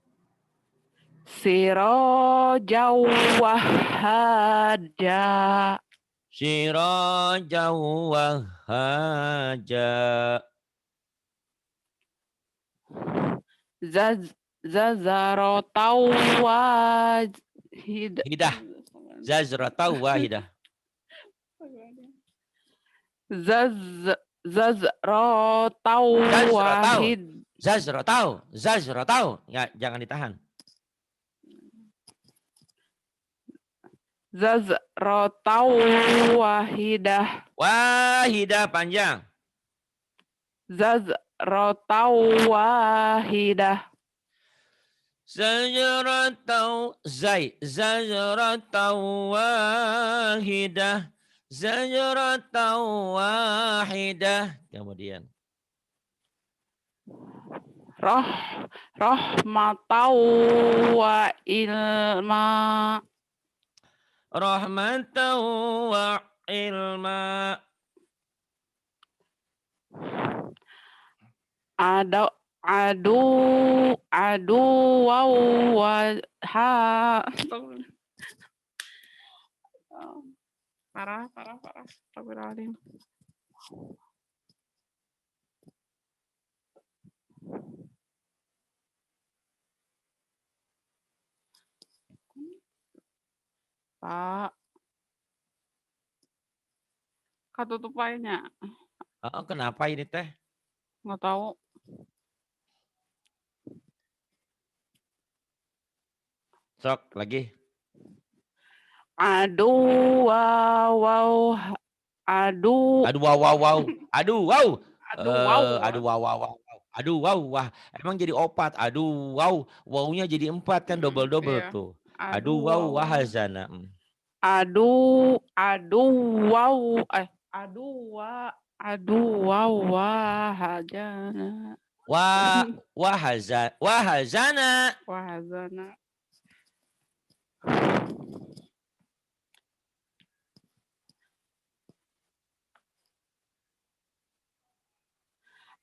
Siro jauh wahaja. Siro jauh wahaja. Zazaro tawahidah. Zazro tawahidah. Zazro tawahid. Zazro tau. Ya, jangan ditahan. Zazro tawahidah. Wahidah panjang. zazratau wahidah. Zajratau zai zajratau wahidah zajratau wahidah. Kemudian Roh rahmatau wa ilma. rahmatan wa ilma. Adu wow wa ha. Parah. Astagfirullahaladzim. Pak, tutup aja. Oh, kenapa ini teh? Nggak tahu. Sok lagi. Aduh wow. Aduh Aduh wow wow wow. Aduh wow. wow. Aduh wow wow wow. Aduh wow wah. Emang jadi opat. Aduh wow. Wow-nya jadi 4 kan double Iya. tuh. Aduh Aduh wow wow. wahazana. Aduh wow. Aduh wow wahajana. Wahazana. Wahazana.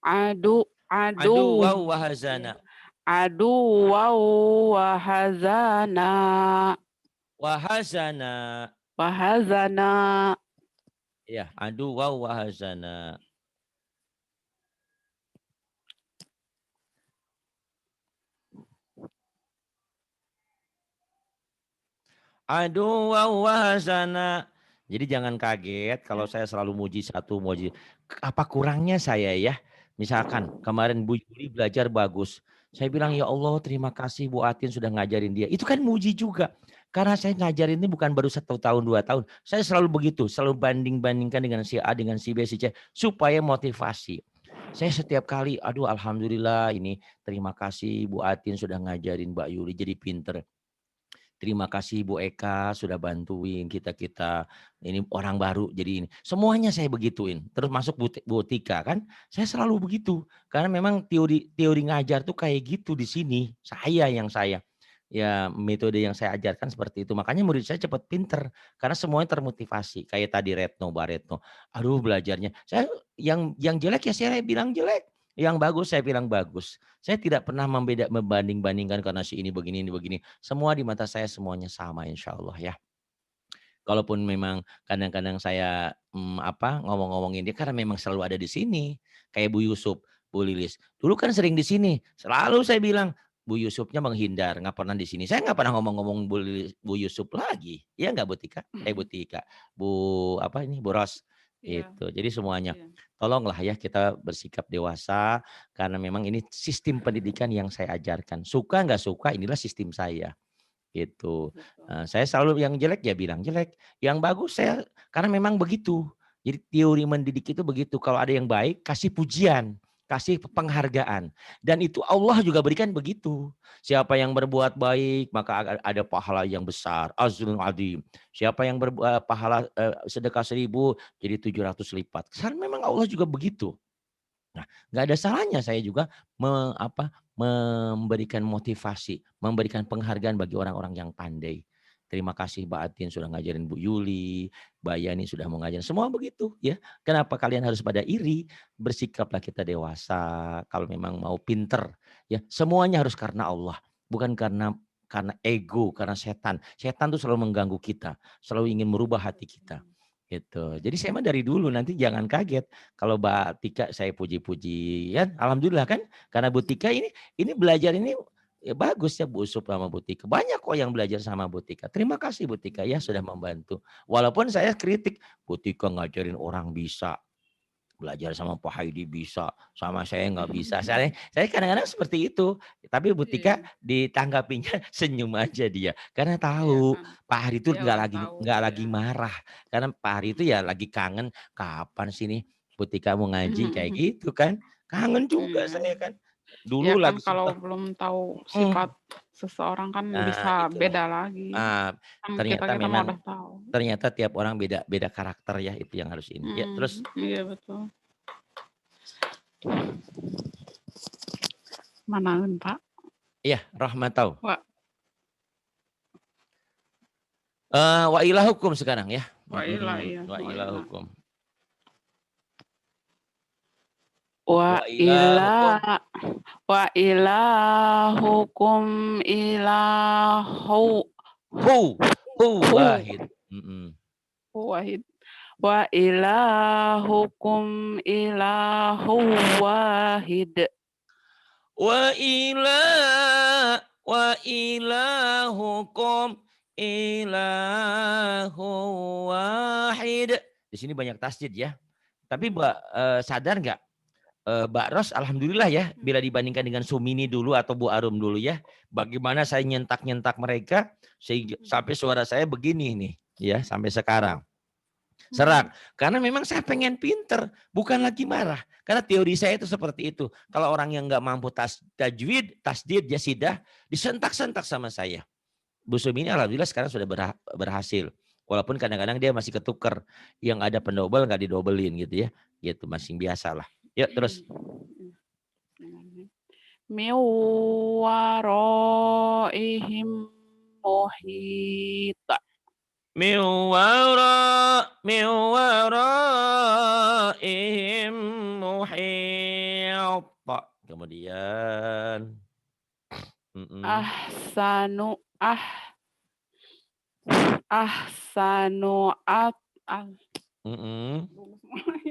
Aduh Wow wahazana. Aduh wow wahazana. Wahazana. Ya, aduh wow wahazana. Aduh wow wahazana. Jadi jangan kaget kalau saya selalu muji satu, muji. Apa kurangnya saya ya? Misalkan kemarin Bu Yuli belajar bagus. Saya bilang ya Allah terima kasih Bu Atin sudah ngajarin dia. Itu kan muji juga. Karena saya ngajarin ini bukan baru 1 tahun 2 tahun. Saya selalu begitu. Selalu banding-bandingkan dengan si A, dengan si B, si C. Supaya motivasi. Saya setiap kali, aduh alhamdulillah ini terima kasih Bu Atin sudah ngajarin Mbak Yuli jadi pinter. Terima kasih Bu Eka sudah bantuin kita-kita ini orang baru jadi ini. Semuanya saya begituin. Terus masuk Bu Tika kan, saya selalu begitu. Karena memang teori ngajar tuh kayak gitu di sini. Saya ya metode yang saya ajarkan seperti itu. Makanya murid saya cepat pinter karena semuanya termotivasi. Kayak tadi Retno, Baretno. Aduh belajarnya. Saya yang jelek ya saya bilang jelek. Yang bagus saya bilang bagus. Saya tidak pernah membanding-bandingkan karena si ini begini, ini begini. Semua di mata saya semuanya sama insya Allah ya. Kalaupun memang kadang-kadang saya ngomong-ngomongin dia karena memang selalu ada di sini. Kayak Bu Yusuf, Bu Lilis. Dulu kan sering di sini. Selalu saya bilang Bu Yusufnya menghindar, nggak pernah di sini. Saya nggak pernah ngomong-ngomong Bu Yusuf lagi. Iya nggak Bu Tika? Bu Tika. Bu Ros. Itu. Jadi semuanya. Tolonglah ya kita bersikap dewasa karena memang ini sistem pendidikan yang saya ajarkan. Suka nggak suka inilah sistem saya. Gitu. Saya selalu yang jelek ya bilang jelek, yang bagus saya karena memang begitu. Jadi teori mendidik itu begitu, kalau ada yang baik kasih pujian, kasih penghargaan. Dan itu Allah juga berikan begitu. Siapa yang berbuat baik maka ada pahala yang besar, azrun adim. Siapa yang berbuat pahala sedekah 1000 jadi 700 lipat. Karena memang Allah juga begitu. Nah, nggak ada salahnya saya juga memberikan motivasi, memberikan penghargaan bagi orang-orang yang pandai. Terima kasih Mbak Atin sudah ngajarin Bu Yuli, Mbak Yani sudah mau ngajarin. Semua begitu ya. Kenapa kalian harus pada iri? Bersikaplah kita dewasa. Kalau memang mau pinter ya, semuanya harus karena Allah, bukan karena ego, karena setan. Setan tuh selalu mengganggu kita, selalu ingin merubah hati kita. Gitu. Jadi saya mah dari dulu nanti jangan kaget kalau Mbak Tika saya puji-puji kan, alhamdulillah kan karena Bu Tika ini belajar ini ya bagus ya Bu Sup sama Bu Tika. Banyak kok yang belajar sama Bu Tika. Terima kasih Bu Tika ya sudah membantu. Walaupun saya kritik Bu Tika ngajarin orang bisa. Belajar sama Pak Haidi bisa, sama saya nggak bisa. Saya kadang-kadang seperti itu. Tapi Bu Tika ditanggapinya senyum aja dia. Karena tahu Pak Hari itu nggak lagi marah. Karena Pak Hari itu ya lagi kangen. Kapan sih nih Bu Tika mau ngaji kayak gitu kan? Kangen juga Iya. saya kan. Ya Dulu kan lagi kalau suka belum tahu mhm, sifat seseorang kan nah bisa itulah. beda lagi. Ah, Kan ternyata kita mah memang udah tahu. ternyata tiap orang beda beda karakter ya, itu yang harus ini. Ya terus Iya betul. Manaeun, Pak? iya, rahmatau. Wa Wa ilahukum sekarang ya. wa ila iya, Wa wa ila. ilahukum. Wa Wa ila ilahukum wa ilahukum ilahu hu hu wahid. Mhm. wahid. Wa ilahukum ilahu wahid. Wa ila wa ilahukum ilahu wahid. Di sini banyak tasdid ya. Tapi Mbak sadar nggak? Mbak Ros, alhamdulillah ya, bila dibandingkan dengan Sumini dulu atau Bu Arum dulu ya, bagaimana saya nyentak-nyentak mereka sehingga sampai suara saya begini nih, ya sampai sekarang. Serak. Karena memang saya pengen pinter, bukan lagi marah. Karena teori saya itu seperti itu. Kalau orang yang nggak mampu tajwid, tasdid, jasidah, disentak-sentak sama saya. Bu Sumi ini alhamdulillah sekarang sudah berhasil. Walaupun kadang-kadang dia masih ketuker. Yang ada pendobel nggak didobelin gitu ya. Gitu, masih biasa lah. Yuk terus. Min waraihim muhit. Min waraihim muhit. Kemudian. Ahsanu ahsanu Mm-mm.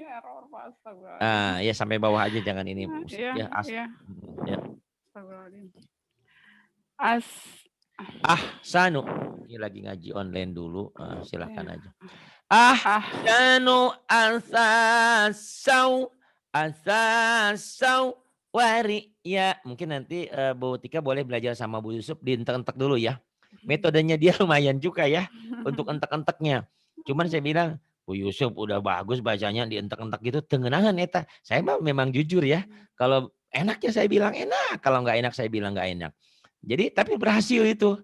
error Pak, astagfirullahaladzim. Ya sampai bawah aja jangan ini Iya, ya iya. ya. Astagfirullahaladzim. As Sanu. Ini lagi ngaji online dulu. Silakan iya. aja. Ah Sanu asasau wari ya. Mungkin nanti Bu Tika boleh belajar sama Bu Yusuf dientek-entek dulu ya. Metodenya dia lumayan juga ya untuk entek-enteknya. Cuman saya bilang Bu Yusuf udah bagus bacanya dientek-entek gitu tengenangan eta. Saya memang jujur ya. Kalau enaknya saya bilang enak, kalau nggak enak saya bilang nggak enak. Jadi tapi berhasil itu.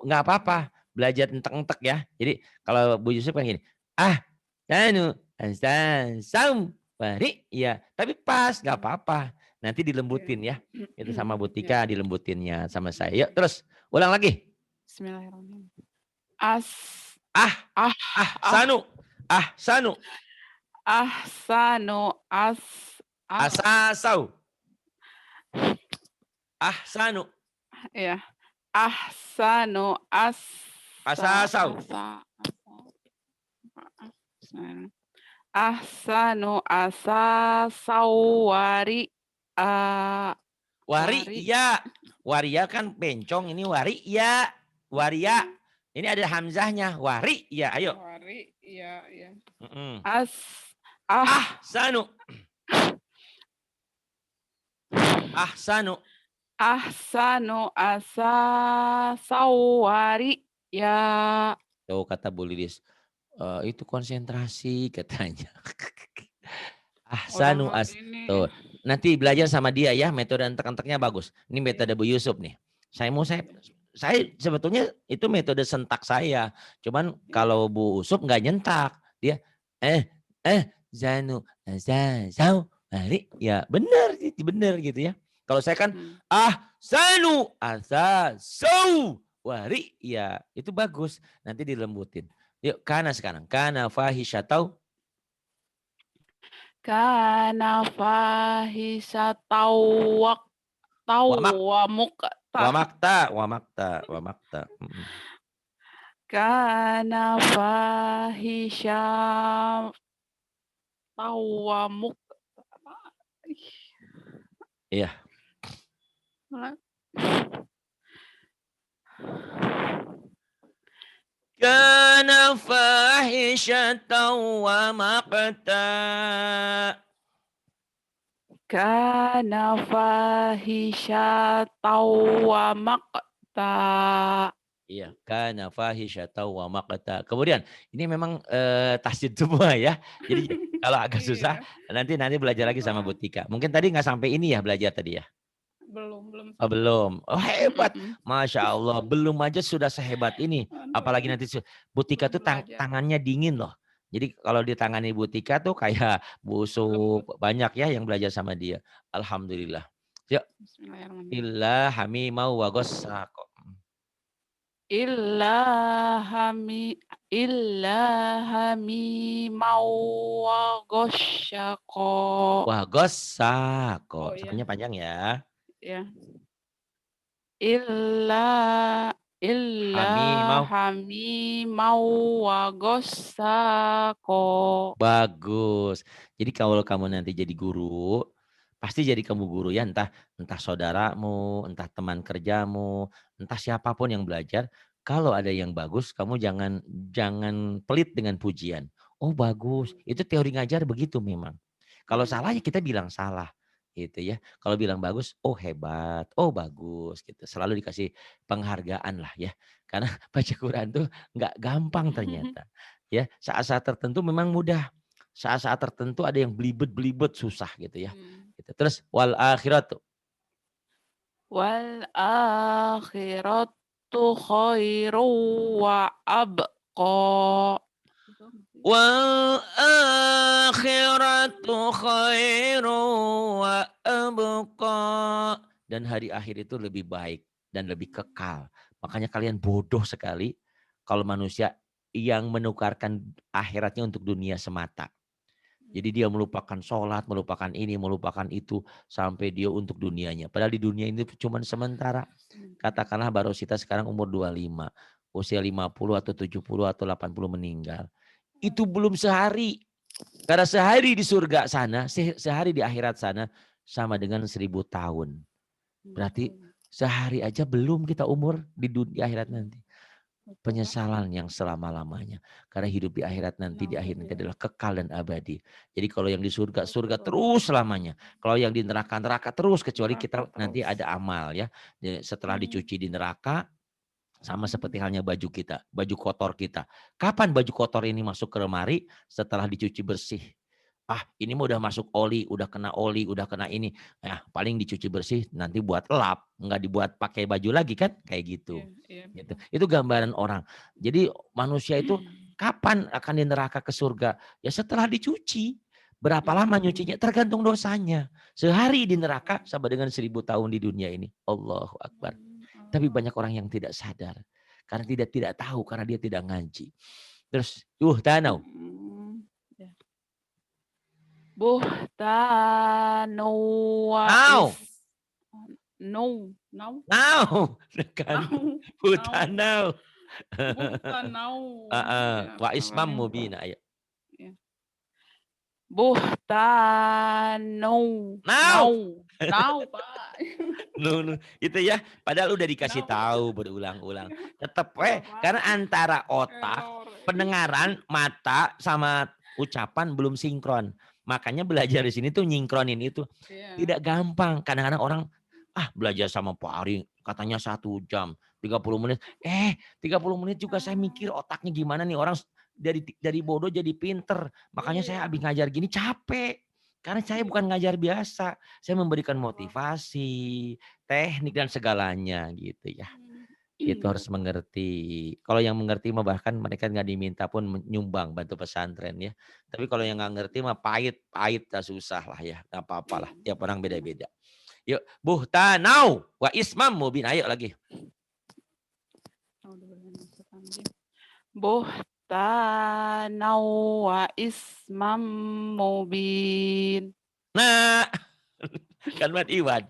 Nggak apa-apa, belajar entek-entek ya. Jadi kalau Bu Yusuf kan gini, anu, bari, ya. Tapi pas, nggak apa-apa. Nanti dilembutin ya. Itu sama Bu Tika dilembutinnya sama saya. Yuk terus, ulang lagi. Bismillahirrahmanirrahim. Sanu. Ahsanu Asasau. Sanu. ya. Ahsanu Asasau. Ahsanu asasawari Waria. Waria kan bencong, ini waria. Waria. Ini ada hamzahnya. Waria. Ayo. Wari, iya, iya. Sanu. Ahsanu asasawari ya. Tuh kata Bu Lilis. Itu konsentrasi katanya. Ahsanu tuh. Nanti belajar sama dia ya, metode entek-enteknya bagus. Ini metode Bu Yusuf nih. Saya sebetulnya itu metode sentak saya. Cuman kalau Bu Yusuf nggak nyentak. Dia zanu hari ya benar gitu ya. Kalau saya kan ahsanu wari ya itu bagus. Nanti dilembutin. Yuk kana sekarang. Kana fahisyatau. Kana fahisatau wa makta. Kana fahisatau wa Iya. Kana fahisyatan wa maqta. Kana fahisyatan wa maqta. Iya, kana fahisyata wa maqta. Kemudian ini memang tasdid semua ya. Jadi kalau agak susah Iya, nanti belajar lagi sama Bu heeh. Tika. Mungkin tadi nggak sampai ini ya belajar tadi ya? Belum Oh sampai. belum. Oh hebat. Mhm. Masya Allah. Belum aja sudah sehebat ini. Apalagi Aduh, nanti Bu Tika belum tuh belajar. tangannya dingin loh. Jadi kalau ditangani Bu Tika tuh kayak busuk. Lembut. Banyak ya yang belajar sama dia. Alhamdulillah. Yuk. Bismillahirrahmanirrahim. Illa hamimau wa ghassaq. Illa hami illa hamimau wa ghasyaqo. Wah ghassaq. Oh iya, Samanya panjang ya. ya. Illa illa Hamimau. hamimau wa ghassaqo. Bagus. Jadi kalau kamu nanti jadi guru, pasti jadi kamu guru ya, entah saudaramu, entah teman kerjamu, entah siapapun yang belajar, kalau ada yang bagus, kamu jangan jangan pelit dengan pujian. Oh bagus, itu teori ngajar begitu memang. Kalau salah ya kita bilang salah, gitu ya. Kalau bilang bagus, oh hebat, oh bagus, gitu. Selalu dikasih penghargaan lah ya. Karena baca Quran tuh nggak gampang ternyata. Ya, saat-saat tertentu memang mudah. Saat-saat tertentu ada yang belibet-belibet susah gitu ya. Gitu. Terus wal akhiratu. Wal akhiratu khairu wa abqa. Wal akhiratu khairu wa abqa. Dan hari akhir itu lebih baik dan lebih kekal. Makanya kalian bodoh sekali kalau manusia yang menukarkan akhiratnya untuk dunia semata. Jadi dia melupakan sholat, melupakan ini, melupakan itu. Sampai dia untuk dunianya. Padahal di dunia ini cuma sementara. Katakanlah baru kita sekarang umur 25. Usia 50 atau 70 atau 80 meninggal. Itu belum sehari. Karena sehari di surga sana, sehari di akhirat sana sama dengan 1000 tahun. Berarti sehari aja belum kita umur di dunia akhirat nanti. Penyesalan yang selama-lamanya. Karena hidup di akhirat nanti, di akhir nanti adalah kekal dan abadi. Jadi kalau yang di surga, surga terus selamanya. Kalau yang di neraka, neraka terus. Kecuali kita nanti ada amal ya. Setelah dicuci di neraka, sama seperti halnya baju kita, baju kotor kita. Kapan baju kotor ini masuk ke lemari? Setelah dicuci bersih. Ah ini mah udah masuk oli, udah kena ini. Nah, paling dicuci bersih nanti buat lap. Nggak dibuat pakai baju lagi kan? Kayak gitu. Gitu. Itu gambaran orang. Jadi manusia itu kapan akan di neraka ke surga? Ya setelah dicuci. Berapa lama nyucinya? Tergantung dosanya. Sehari di neraka sama dengan 1000 tahun di dunia ini. Allahu Akbar. Tapi banyak orang yang tidak sadar. Karena tidak tahu. Karena dia tidak ngaji. Terus, tanau. Buhtanu wa Now. No. Now. Kan. Butanau. Buhtanau. Wa ismam mubin. Ayo. Buhtanu. Now. Now, Pak. No. Itu ya. Padahal udah dikasih tahu berulang-ulang. Tetap karena antara otak, pendengaran, mata sama ucapan belum sinkron. Makanya belajar di sini tuh nyingkronin itu. Tidak gampang. Kadang-kadang orang belajar sama Pak Ari katanya 1 jam, 30 menit. 30 menit juga saya mikir otaknya gimana nih orang dari bodoh jadi pinter. Makanya saya habis ngajar gini capek. Karena saya bukan ngajar biasa. Saya memberikan motivasi, teknik dan segalanya gitu ya. Itu harus mengerti. Kalau yang mengerti mah bahkan mereka nggak diminta pun menyumbang bantu pesantren ya. Tapi kalau yang nggak ngerti mah pahit susah lah ya. Nggak apa-apa lah. Tiap orang beda-beda. Yuk, buhtanau wa ismam mubin. Ayo lagi. Buhtanau wa ismam mubin. Nah, kalimat Iwan.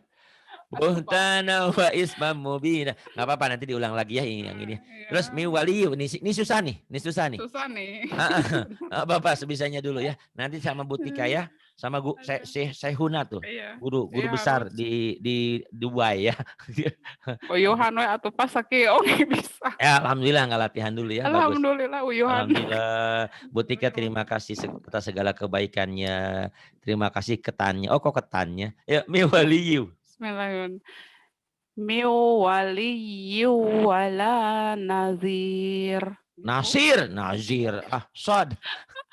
Buhtanau wa ismam mubin. Nggak apa-apa nanti diulang lagi ya yang ini. Terus miwaliyu ini susah nih. Susah nih. Bapak sebisanya dulu ya. Nanti sama Bu Tika ya. Sama saya Huna tuh. Guru besar di Dubai ya. Uyuhan we atuh pas sakeo bisa. Ya, alhamdulillah nggak latihan dulu ya. Alhamdulillah uyuhan. Alhamdulillah. Bu Tika terima kasih atas segala kebaikannya. Terima kasih ketannya. Oh kok ketannya? Ya miwaliyu. Bismillahirrahmanirrahim. Min waliyyin wala nazir. Gitu. Nasir, Nazir. Ah, Sod.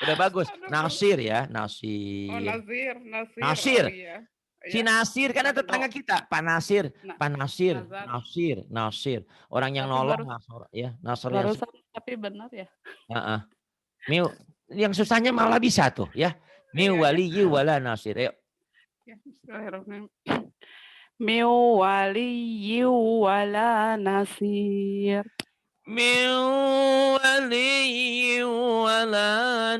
Udah bagus. Aduh. Nasir ya, Oh, Nasir. Nazir, Nasir. Nasir. Oh iya. Si Iya. Nasir kan ada Bukan tetangga do. kita, Pak Nasir, Nah, Pak Nasir, nazar. Nasir, Nasir. Orang yang Tapi nolong Nasor ya, Nasor yang barusan tapi benar ya. heeh. Miu yang susahnya malah bisa tuh ya. Miu Iya, iya. waliyyi wala nasir. Ayo. Ya, bismillahirrahmanirrahim. Min waliyyin wala nasir. Miu waliyyi wala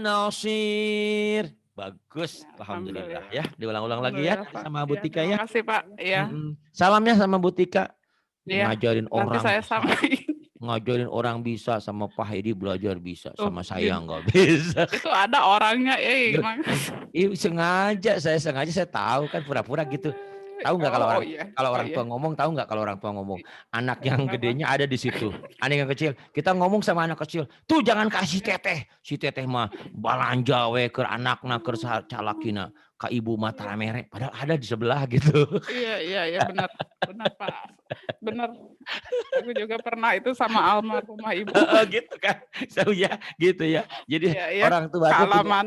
nasir. Bagus, Ya, alhamdulillah alhamdulillah. ya. Diulang-ulang lagi ya Alhamdulillah, Pak. sama Bu Ya, Tika terima ya. kasih, Pak. Iya. Salamnya sama Bu Tika. Iya. Ngajarin Nanti orang saya bisa. samain. Ngajarin orang bisa, sama Pak Hedi belajar bisa, Tuh, sama saya nggak bisa. itu ada orangnya, gimana? Sengaja saya tahu kan pura-pura gitu. Tahu nggak kalau Oh, orang iya. kalau Oh, orang tua iya. ngomong, tahu nggak kalau orang tua ngomong, anak yang Kenapa? gedenya ada di situ, anak yang kecil. Kita ngomong sama anak kecil, tuh jangan kasih teteh, si teteh mah balanja we ke anakna ke calakina, ka ibu mata mere, padahal ada di sebelah gitu. Iya, benar. Benar, Pak. Benar. Aku juga pernah itu sama almarhumah ibu. Gitu kan, ya, gitu ya. Jadi Iya, orang tua tuh kealaman.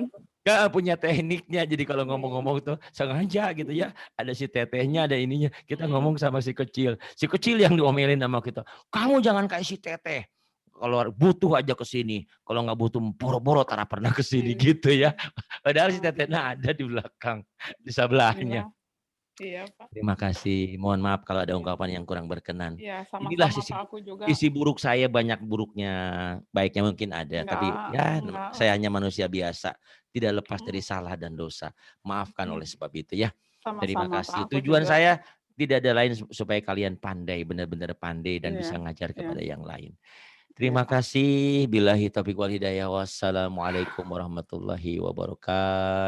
punya tekniknya. Jadi kalau ngomong-ngomong tuh sengaja gitu ya. Ada si tetehnya, ada ininya. Kita ngomong sama si kecil. Si kecil yang diomelin sama kita. Kamu jangan kayak si teteh. Kalau butuh aja ke sini. Kalau nggak butuh boro-boro tara pernah ke sini gitu ya. Padahal si tetehnya ada di belakang, di sebelahnya. Iya, Pak. Terima kasih. Mohon maaf kalau ada ungkapan yang kurang berkenan. Iya, Inilah sama-sama, sisi Pak. Aku juga. sisi buruk saya, banyak buruknya, baiknya mungkin ada. Tapi ya enggak. saya hanya manusia biasa, tidak lepas dari salah dan dosa. Maafkan oleh sebab itu ya. Terima Sama-sama, Pak. kasih. Aku Tujuan juga. saya tidak ada lain supaya kalian pandai, benar-benar pandai dan Iya, bisa ngajar iya. kepada yang lain. Iya, Terima Pak. kasih. Billahi taufiq wal hidayah. Wassalamualaikum warahmatullahi wabarakatuh.